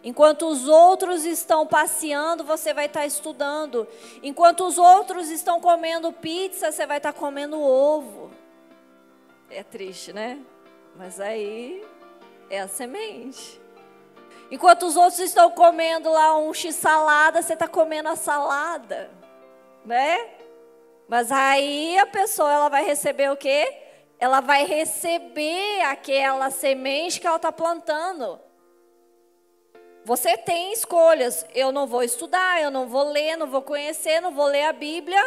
S2: Enquanto os outros estão passeando, você vai estar estudando. Enquanto os outros estão comendo pizza, você vai estar comendo ovo. É triste, né? Mas aí é a semente. Enquanto os outros estão comendo lá um x-salada, você está comendo a salada, né? Mas aí a pessoa, ela vai receber o quê? Ela vai receber aquela semente que ela está plantando. Você tem escolhas. Eu não vou estudar, eu não vou ler, não vou conhecer, não vou ler a Bíblia.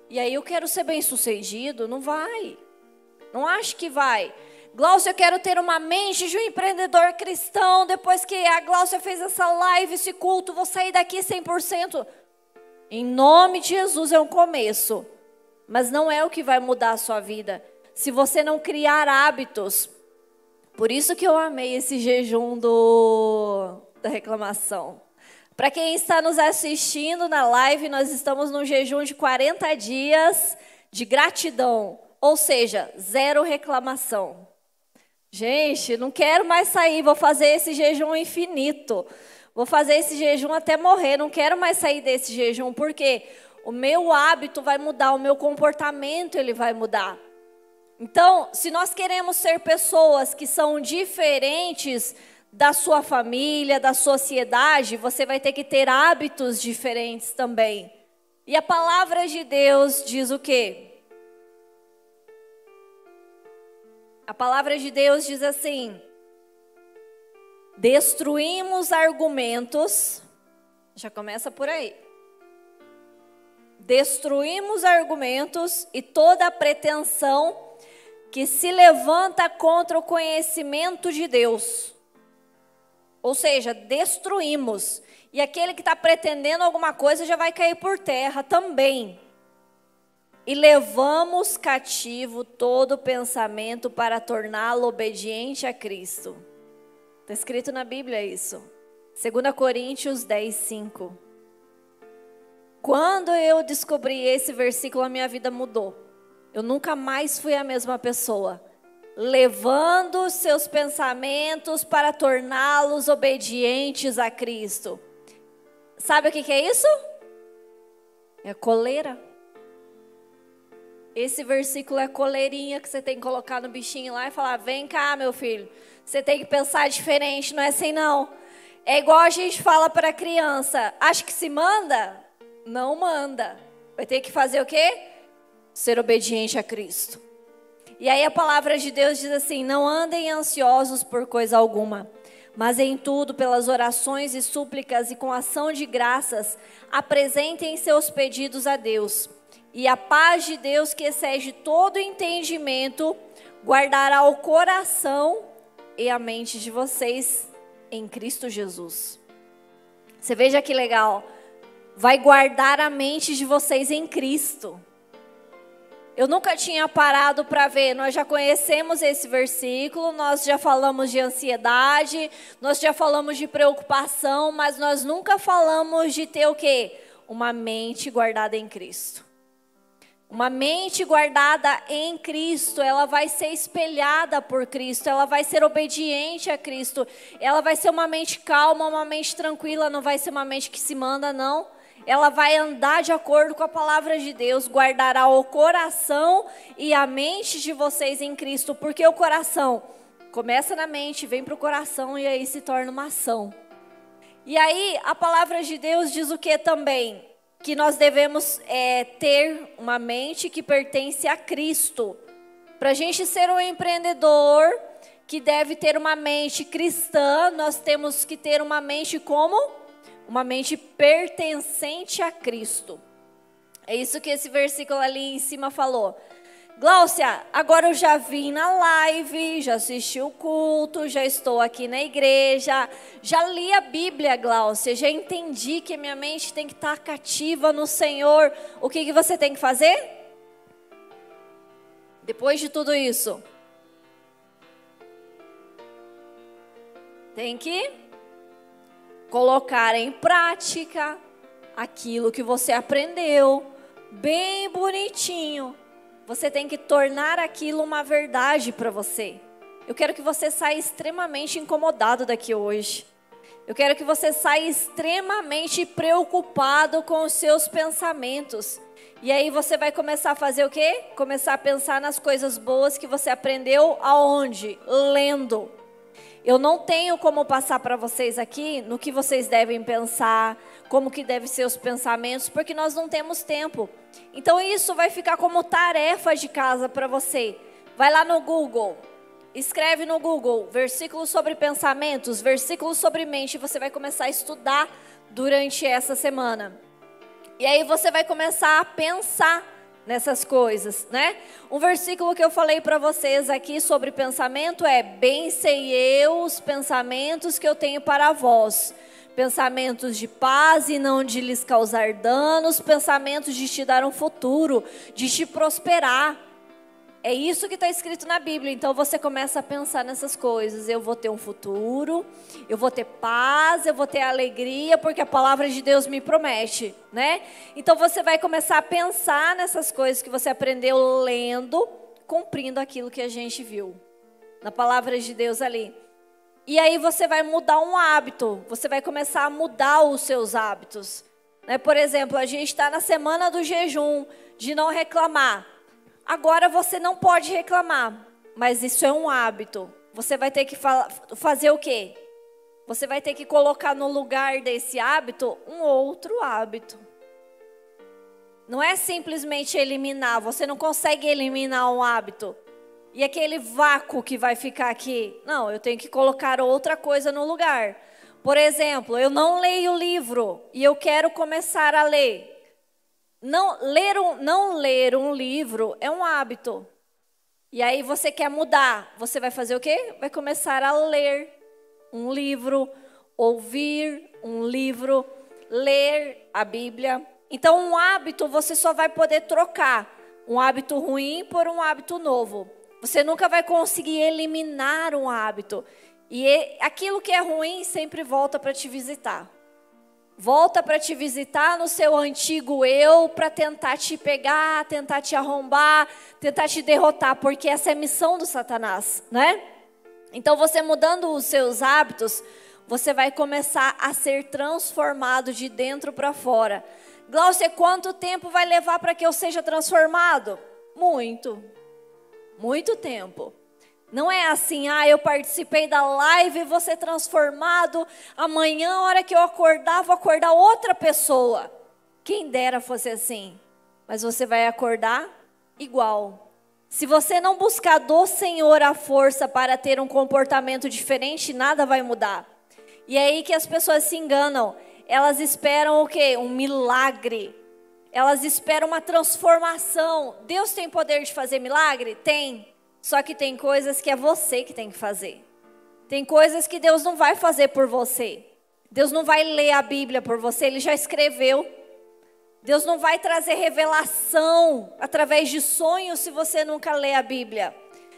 S2: E aí eu quero ser bem-sucedido? Não vai. Não acho que vai. Gláucia, eu quero ter uma mente de um empreendedor cristão. Depois que a Gláucia fez essa live, esse culto, vou sair daqui 100%. Em nome de Jesus é um começo. mas não é o que vai mudar a sua vida. Se você não criar hábitos, por isso que eu amei esse jejum da reclamação. Para quem está nos assistindo na live, nós estamos num jejum de 40 dias de gratidão, ou seja, 0 reclamação. Gente, não quero mais sair, vou fazer esse jejum infinito. Vou fazer esse jejum até morrer, não quero mais sair desse jejum, porque o meu hábito vai mudar, o meu comportamento ele vai mudar. Então, se nós queremos ser pessoas que são diferentes da sua família, da sociedade, você vai ter que ter hábitos diferentes também. E a palavra de Deus diz o quê? A palavra de Deus diz assim: destruímos argumentos, já começa por aí. Destruímos argumentos e toda a pretensão que se levanta contra o conhecimento de Deus. Ou seja, destruímos. E aquele que está pretendendo alguma coisa já vai cair por terra também. E levamos cativo todo pensamento para torná-lo obediente a Cristo. Está escrito na Bíblia isso. 2 Coríntios 10, 5. Quando eu descobri esse versículo, a minha vida mudou. Eu nunca mais fui a mesma pessoa. Levando seus pensamentos para torná-los obedientes a Cristo. Sabe o que é isso? É coleira. Esse versículo é coleirinha que você tem que colocar no bichinho lá e falar: vem cá, meu filho. Você tem que pensar diferente, não é assim não. É igual a gente fala para a criança: acha que se manda? Não manda. Vai ter que fazer o quê? Ser obediente a Cristo. E aí a palavra de Deus diz assim: não andem ansiosos por coisa alguma, mas em tudo, pelas orações e súplicas e com ação de graças, apresentem seus pedidos a Deus. E a paz de Deus, que excede todo entendimento, guardará o coração e a mente de vocês em Cristo Jesus. Você veja que legal. Vai guardar a mente de vocês em Cristo. Eu nunca tinha parado para ver, nós já conhecemos esse versículo, nós já falamos de ansiedade, nós já falamos de preocupação, mas nós nunca falamos de ter o quê? Uma mente guardada em Cristo. Uma mente guardada em Cristo, ela vai ser espelhada por Cristo, ela vai ser obediente a Cristo, ela vai ser uma mente calma, uma mente tranquila, não vai ser uma mente que se manda, não. Ela vai andar de acordo com a palavra de Deus, guardará o coração e a mente de vocês em Cristo, porque o coração começa na mente, vem para o coração e aí se torna uma ação. E aí a palavra de Deus diz o que também? Que nós devemos ter uma mente que pertence a Cristo. Para a gente ser um empreendedor que deve ter uma mente cristã, nós temos que ter uma mente como? Uma mente pertencente a Cristo. É isso que esse versículo ali em cima falou. Gláucia, agora eu já vim na live, já assisti o culto, já estou aqui na igreja, já li a Bíblia, Gláucia, já entendi que minha mente tem que estar cativa no Senhor. O que você tem que fazer? Depois de tudo isso, tem que colocar em prática aquilo que você aprendeu, bem bonitinho. Você tem que tornar aquilo uma verdade para você. Eu quero que você saia extremamente incomodado daqui hoje. Eu quero que você saia extremamente preocupado com os seus pensamentos. E aí você vai começar a fazer o quê? Começar a pensar nas coisas boas que você aprendeu aonde? Lendo. Eu não tenho como passar para vocês aqui no que vocês devem pensar, como que devem ser os pensamentos, porque nós não temos tempo. Então isso vai ficar como tarefa de casa para você. Vai lá no Google, escreve no Google, versículos sobre pensamentos, versículos sobre mente, e você vai começar a estudar durante essa semana. E aí você vai começar a pensar nessas coisas, né? Um versículo que eu falei para vocês aqui sobre pensamento é: bem sei eu os pensamentos que eu tenho para vós, pensamentos de paz e não de lhes causar danos, pensamentos de te dar um futuro, de te prosperar. É isso que está escrito na Bíblia. Então você começa a pensar nessas coisas. Eu vou ter um futuro, eu vou ter paz, eu vou ter alegria, porque a palavra de Deus me promete, né? Então você vai começar a pensar nessas coisas que você aprendeu lendo, cumprindo aquilo que a gente viu na palavra de Deus ali. E aí você vai mudar um hábito, você vai começar a mudar os seus hábitos, né? Por exemplo, a gente está na semana do jejum, de não reclamar. Agora você não pode reclamar, mas isso é um hábito. Você vai ter que fazer o quê? Você vai ter que colocar no lugar desse hábito um outro hábito. Não é simplesmente eliminar, você não consegue eliminar um hábito. E aquele vácuo que vai ficar aqui? Não, eu tenho que colocar outra coisa no lugar. Por exemplo, eu não leio o livro e eu quero começar a ler. Não ler um livro é um hábito. E aí você quer mudar. Você vai fazer o quê? Vai começar a ler um livro, ouvir um livro, ler a Bíblia. Então um hábito você só vai poder trocar. Um hábito ruim por um hábito novo. Você nunca vai conseguir eliminar um hábito. E aquilo que é ruim sempre volta para te visitar. Volta para te visitar no seu antigo eu, para tentar te pegar, tentar te arrombar, tentar te derrotar, porque essa é a missão do Satanás, né? Então você mudando os seus hábitos, você vai começar a ser transformado de dentro para fora. Glaucia, quanto tempo vai levar para que eu seja transformado? Muito tempo. Não é assim, eu participei da live e vou ser transformado. Amanhã, a hora que eu acordar, vou acordar outra pessoa. Quem dera fosse assim. Mas você vai acordar igual. Se você não buscar do Senhor a força para ter um comportamento diferente, nada vai mudar. E é aí que as pessoas se enganam. Elas esperam o quê? Um milagre. Elas esperam uma transformação. Deus tem poder de fazer milagre? Tem. Só que tem coisas que é você que tem que fazer. Tem coisas que Deus não vai fazer por você. Deus não vai ler a Bíblia por você, Ele já escreveu. Deus não vai trazer revelação através de sonhos se você nunca lê a Bíblia.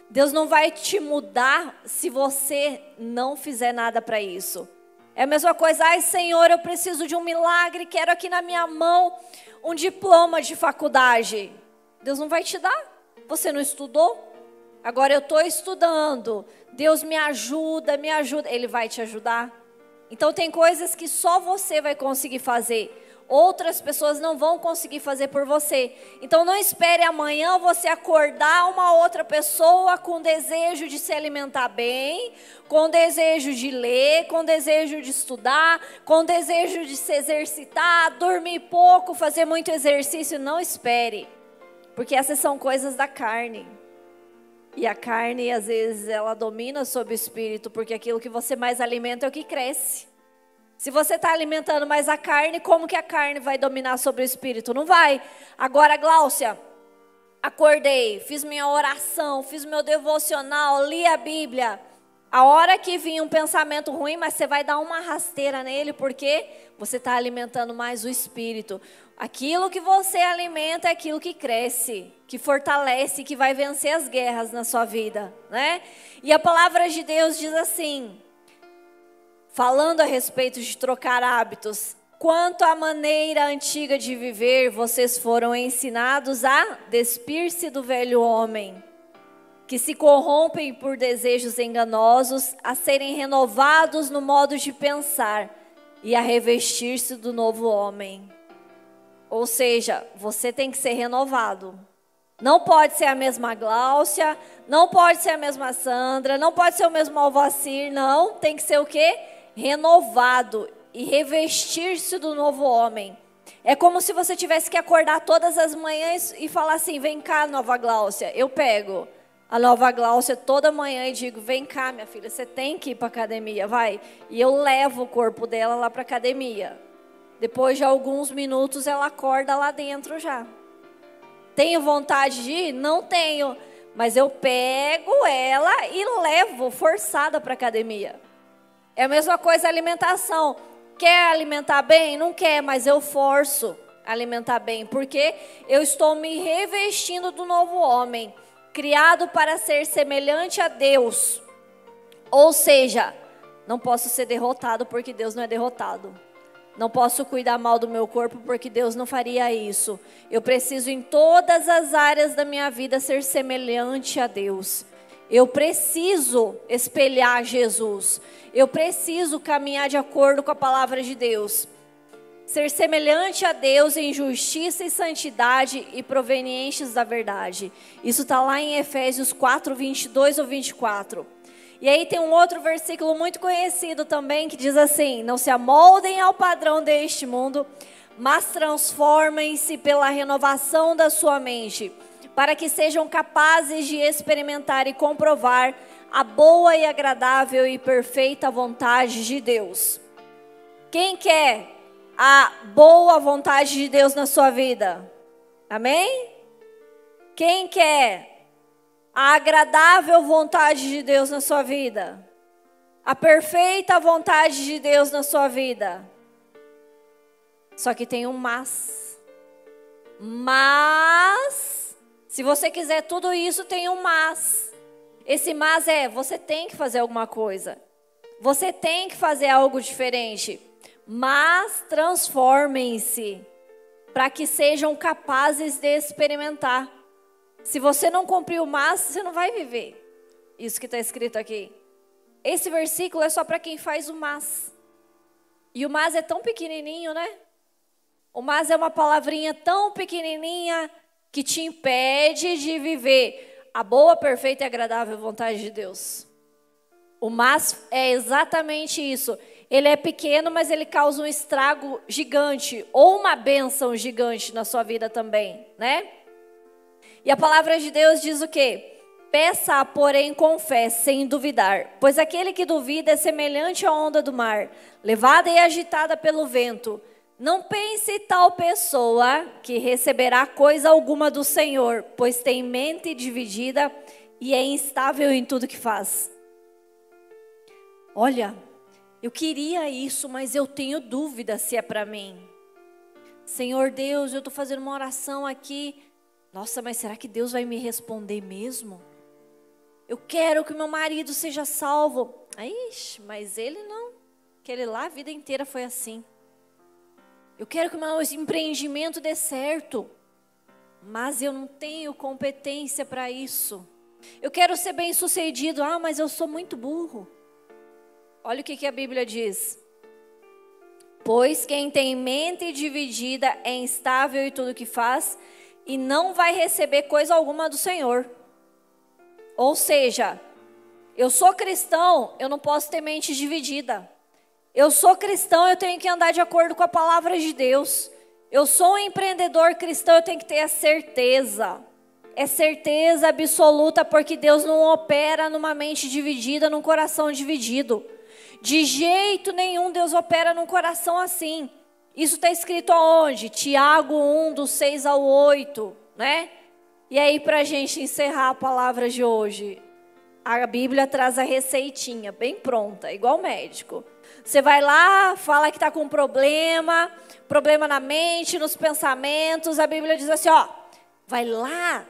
S2: Deus não vai te mudar se você não fizer nada para isso. É a mesma coisa, Senhor, eu preciso de um milagre, quero aqui na minha mão um diploma de faculdade. Deus não vai te dar, você não estudou. Agora eu estou estudando, Deus me ajuda, Ele vai te ajudar. Então tem coisas que só você vai conseguir fazer, outras pessoas não vão conseguir fazer por você. Então não espere amanhã você acordar uma outra pessoa com desejo de se alimentar bem, com desejo de ler, com desejo de estudar, com desejo de se exercitar, dormir pouco, fazer muito exercício. Não espere, porque essas são coisas da carne. E a carne, às vezes, ela domina sobre o espírito, porque aquilo que você mais alimenta é o que cresce. Se você está alimentando mais a carne, como que a carne vai dominar sobre o espírito? Não vai. Agora, Glaucia, acordei, fiz minha oração, fiz meu devocional, li a Bíblia. A hora que vinha um pensamento ruim, mas você vai dar uma rasteira nele, porque você está alimentando mais o espírito. Aquilo que você alimenta é aquilo que cresce, que fortalece, que vai vencer as guerras na sua vida, né? E a palavra de Deus diz assim, falando a respeito de trocar hábitos: quanto à maneira antiga de viver, vocês foram ensinados a despir-se do velho homem, que se corrompem por desejos enganosos, a serem renovados no modo de pensar e a revestir-se do novo homem. Ou seja, você tem que ser renovado. Não pode ser a mesma Glaucia, não pode ser a mesma Sandra, não pode ser o mesmo Alvacir, não. Tem que ser o quê? Renovado e revestir-se do novo homem. É como se você tivesse que acordar todas as manhãs e falar assim: vem cá, nova Glaucia. Eu pego a nova Glaucia toda manhã e digo: vem cá, minha filha, você tem que ir para a academia, vai. E eu levo o corpo dela lá para a academia. Depois de alguns minutos ela acorda lá dentro já. Tenho vontade de ir? Não tenho. Mas eu pego ela e levo forçada para a academia. É a mesma coisa a alimentação. Quer alimentar bem? Não quer, mas eu forço a alimentar bem, porque eu estou me revestindo do novo homem, criado para ser semelhante a Deus. Ou seja, não posso ser derrotado porque Deus não é derrotado. Não posso cuidar mal do meu corpo porque Deus não faria isso. Eu preciso em todas as áreas da minha vida ser semelhante a Deus. Eu preciso espelhar Jesus. Eu preciso caminhar de acordo com a palavra de Deus. Ser semelhante a Deus em justiça e santidade e provenientes da verdade. Isso está lá em Efésios 4, 22 ou 24. E aí tem um outro versículo muito conhecido também que diz assim: não se amoldem ao padrão deste mundo, mas transformem-se pela renovação da sua mente, para que sejam capazes de experimentar e comprovar a boa e agradável e perfeita vontade de Deus. Quem quer a boa vontade de Deus na sua vida? Amém? Quem quer a agradável vontade de Deus na sua vida? A perfeita vontade de Deus na sua vida? Só que tem um mas. Mas, se você quiser tudo isso, tem um mas. Esse mas é, você tem que fazer alguma coisa. Você tem que fazer algo diferente. Mas transformem-se para que sejam capazes de experimentar. Se você não cumprir o mas, você não vai viver isso que está escrito aqui. Esse versículo é só para quem faz o mas. E o mas é tão pequenininho, né? O mas é uma palavrinha tão pequenininha que te impede de viver a boa, perfeita e agradável vontade de Deus. O mas é exatamente isso. Ele é pequeno, mas ele causa um estrago gigante ou uma bênção gigante na sua vida também, né? E a palavra de Deus diz o quê? Peça, porém, com fé, sem duvidar. Pois aquele que duvida é semelhante à onda do mar, levada e agitada pelo vento. Não pense tal pessoa que receberá coisa alguma do Senhor, pois tem mente dividida e é instável em tudo que faz. Olha, eu queria isso, mas eu tenho dúvida se é para mim. Senhor Deus, eu estou fazendo uma oração aqui. Nossa, mas será que Deus vai me responder mesmo? Eu quero que meu marido seja salvo. Ixi, mas ele não. Aquele lá a vida inteira foi assim. Eu quero que o meu empreendimento dê certo. Mas eu não tenho competência para isso. Eu quero ser bem sucedido. Ah, mas eu sou muito burro. Olha o que a Bíblia diz. Pois quem tem mente dividida é instável em tudo que faz e não vai receber coisa alguma do Senhor. Ou seja, eu sou cristão, eu não posso ter mente dividida. Eu sou cristão, eu tenho que andar de acordo com a palavra de Deus. Eu sou um empreendedor cristão, eu tenho que ter a certeza. É certeza absoluta, porque Deus não opera numa mente dividida, num coração dividido. De jeito nenhum Deus opera num coração assim. Isso está escrito aonde? Tiago 1, do 6 ao 8, né? E aí, para a gente encerrar a palavra de hoje, a Bíblia traz a receitinha, bem pronta, igual médico. Você vai lá, fala que está com problema na mente, nos pensamentos. A Bíblia diz assim, ó, vai lá,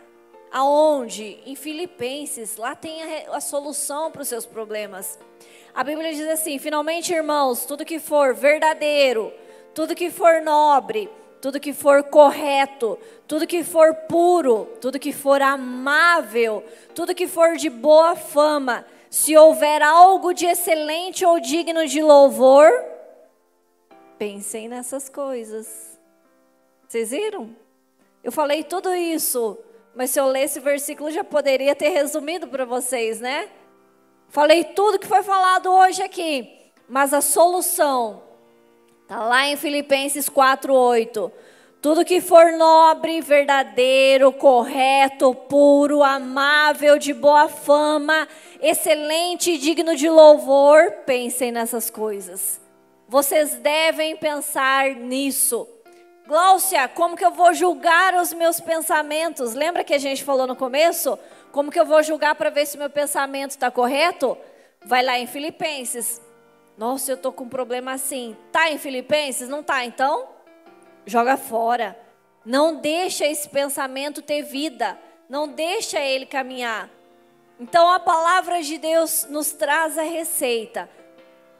S2: aonde? Em Filipenses, lá tem a solução para os seus problemas. A Bíblia diz assim, finalmente, irmãos, tudo que for verdadeiro, tudo que for nobre, tudo que for correto, tudo que for puro, tudo que for amável, tudo que for de boa fama, se houver algo de excelente ou digno de louvor, pensem nessas coisas. Vocês viram? Eu falei tudo isso, mas se eu ler esse versículo já poderia ter resumido para vocês, né? Falei tudo que foi falado hoje aqui, mas a solução está lá em Filipenses 4:8. Tudo que for nobre, verdadeiro, correto, puro, amável, de boa fama, excelente e digno de louvor, pensem nessas coisas. Vocês devem pensar nisso. Gláucia, como que eu vou julgar os meus pensamentos? Lembra que a gente falou no começo? Como que eu vou julgar para ver se meu pensamento está correto? Vai lá em Filipenses. Nossa, eu tô com um problema assim. Tá em Filipenses? Não tá, então? Joga fora. Não deixa esse pensamento ter vida. Não deixa ele caminhar. Então a palavra de Deus nos traz a receita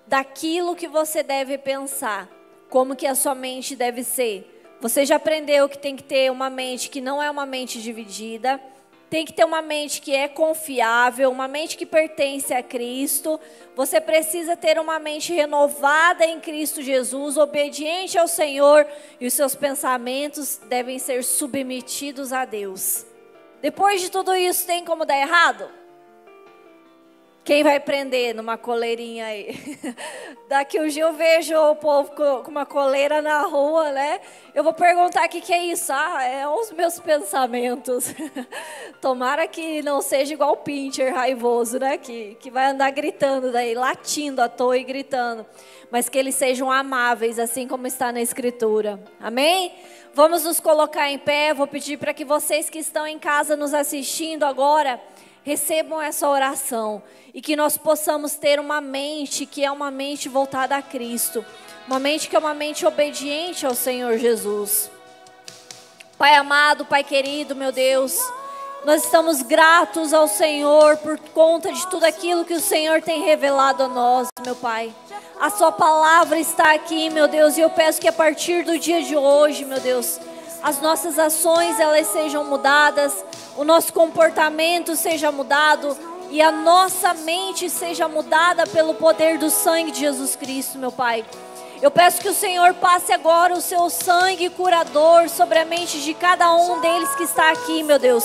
S2: daquilo que você deve pensar. Como que a sua mente deve ser. Você já aprendeu que tem que ter uma mente que não é uma mente dividida. Tem que ter uma mente que é confiável, uma mente que pertence a Cristo. Você precisa ter uma mente renovada em Cristo Jesus, obediente ao Senhor, e os seus pensamentos devem ser submetidos a Deus. Depois de tudo isso, tem como dar errado? Quem vai prender numa coleirinha aí? Daqui um dia eu vejo o povo com uma coleira na rua, né? Eu vou perguntar o que é isso. Ah, é os meus pensamentos. Tomara que não seja igual o Pincher raivoso, né? Que vai andar gritando daí, latindo à toa e gritando. Mas que eles sejam amáveis, assim como está na Escritura. Amém? Vamos nos colocar em pé. Vou pedir para que vocês que estão em casa nos assistindo agora recebam essa oração e que nós possamos ter uma mente que é uma mente voltada a Cristo, uma mente que é uma mente obediente ao Senhor Jesus. Pai amado, Pai querido, meu Deus, nós estamos gratos ao Senhor por conta de tudo aquilo que o Senhor tem revelado a nós, meu Pai. A sua palavra está aqui, meu Deus, e eu peço que a partir do dia de hoje, meu Deus, as nossas ações elas sejam mudadas, o nosso comportamento seja mudado e a nossa mente seja mudada pelo poder do sangue de Jesus Cristo, meu Pai. Eu peço que o Senhor passe agora o seu sangue curador sobre a mente de cada um deles que está aqui, meu Deus.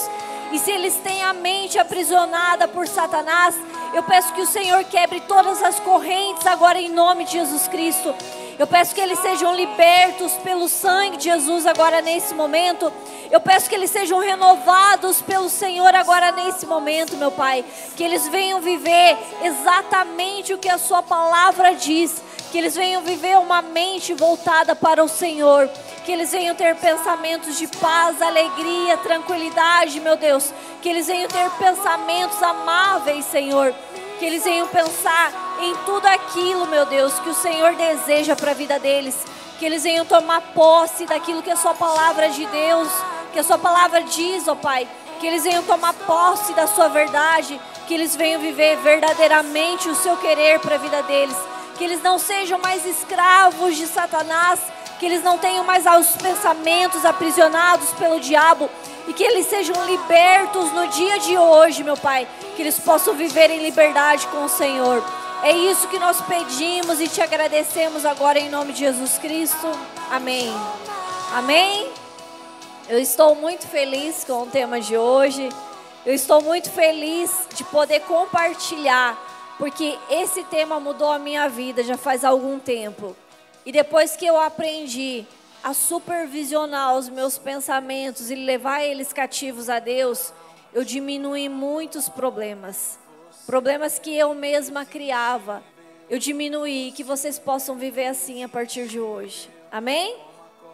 S2: E se eles têm a mente aprisionada por Satanás, eu peço que o Senhor quebre todas as correntes agora em nome de Jesus Cristo. Eu peço que eles sejam libertos pelo sangue de Jesus agora nesse momento. Eu peço que eles sejam renovados pelo Senhor agora nesse momento, meu Pai. Que eles venham viver exatamente o que a sua palavra diz. Que eles venham viver uma mente voltada para o Senhor. Que eles venham ter pensamentos de paz, alegria, tranquilidade, meu Deus. Que eles venham ter pensamentos amáveis, Senhor. Que eles venham pensar em tudo aquilo, meu Deus, que o Senhor deseja para a vida deles. Que eles venham tomar posse daquilo que a sua palavra de Deus, que a sua palavra diz, ó Pai. Que eles venham tomar posse da sua verdade. Que eles venham viver verdadeiramente o seu querer para a vida deles. Que eles não sejam mais escravos de Satanás. Que eles não tenham mais os pensamentos aprisionados pelo diabo. E que eles sejam libertos no dia de hoje, meu Pai. Que eles possam viver em liberdade com o Senhor. É isso que nós pedimos e te agradecemos agora em nome de Jesus Cristo. Amém. Amém. Eu estou muito feliz com o tema de hoje. Eu estou muito feliz de poder compartilhar. Porque esse tema mudou a minha vida já faz algum tempo. E depois que eu aprendi a supervisionar os meus pensamentos e levar eles cativos a Deus, eu diminui muitos problemas. Problemas que eu mesma criava. Eu diminuí, que vocês possam viver assim a partir de hoje. Amém?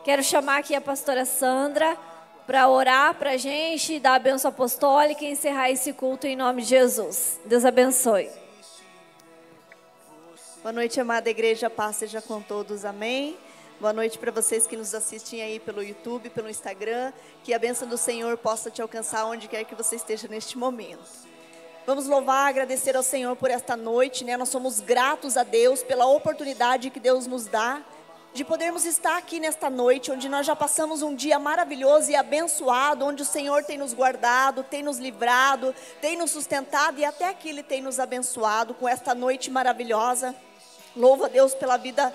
S2: Quero chamar aqui a pastora Sandra para orar para a gente, dar a bênção apostólica e encerrar esse culto em nome de Jesus. Deus abençoe.
S3: Boa noite, amada igreja, paz seja com todos, amém? Boa noite para vocês que nos assistem aí pelo YouTube, pelo Instagram, que a bênção do Senhor possa te alcançar onde quer que você esteja neste momento. Vamos louvar, agradecer ao Senhor por esta noite, né? Nós somos gratos a Deus pela oportunidade que Deus nos dá de podermos estar aqui nesta noite, onde nós já passamos um dia maravilhoso e abençoado, onde o Senhor tem nos guardado, tem nos livrado, tem nos sustentado e até aqui Ele tem nos abençoado com esta noite maravilhosa. Louvo a Deus pela vida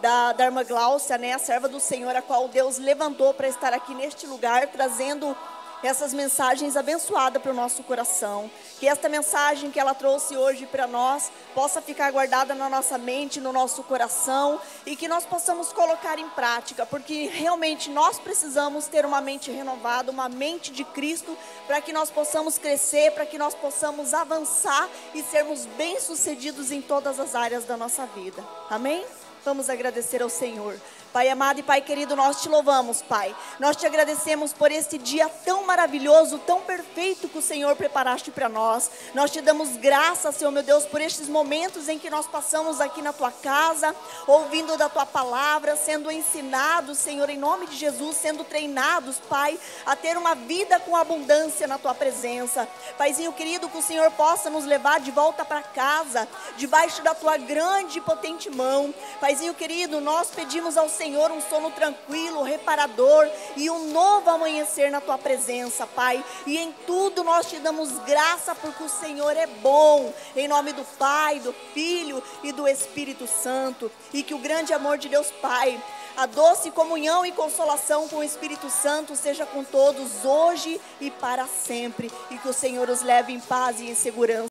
S3: da irmã Gláucia, né, a serva do Senhor, a qual Deus levantou para estar aqui neste lugar, trazendo essas mensagens abençoadas para o nosso coração. Que esta mensagem que ela trouxe hoje para nós possa ficar guardada na nossa mente, no nosso coração, e que nós possamos colocar em prática, porque realmente nós precisamos ter uma mente renovada, uma mente de Cristo, para que nós possamos crescer, para que nós possamos avançar e sermos bem-sucedidos em todas as áreas da nossa vida. Amém? Vamos agradecer ao Senhor. Pai amado e Pai querido, nós te louvamos, Pai. Nós te agradecemos por este dia tão maravilhoso, tão perfeito que o Senhor preparaste para nós. Nós te damos graças, Senhor meu Deus, por estes momentos em que nós passamos aqui na tua casa, ouvindo da tua palavra, sendo ensinados, Senhor, em nome de Jesus, sendo treinados, Pai, a ter uma vida com abundância na tua presença. Paizinho querido, que o Senhor possa nos levar de volta para casa, debaixo da tua grande e potente mão. Paizinho querido, nós pedimos ao Senhor um sono tranquilo, reparador e um novo amanhecer na tua presença, Pai. E em tudo nós te damos graça porque o Senhor é bom. Em nome do Pai, do Filho e do Espírito Santo. E que o grande amor de Deus Pai, a doce comunhão e consolação com o Espírito Santo seja com todos hoje e para sempre. E que o Senhor os leve em paz e em segurança.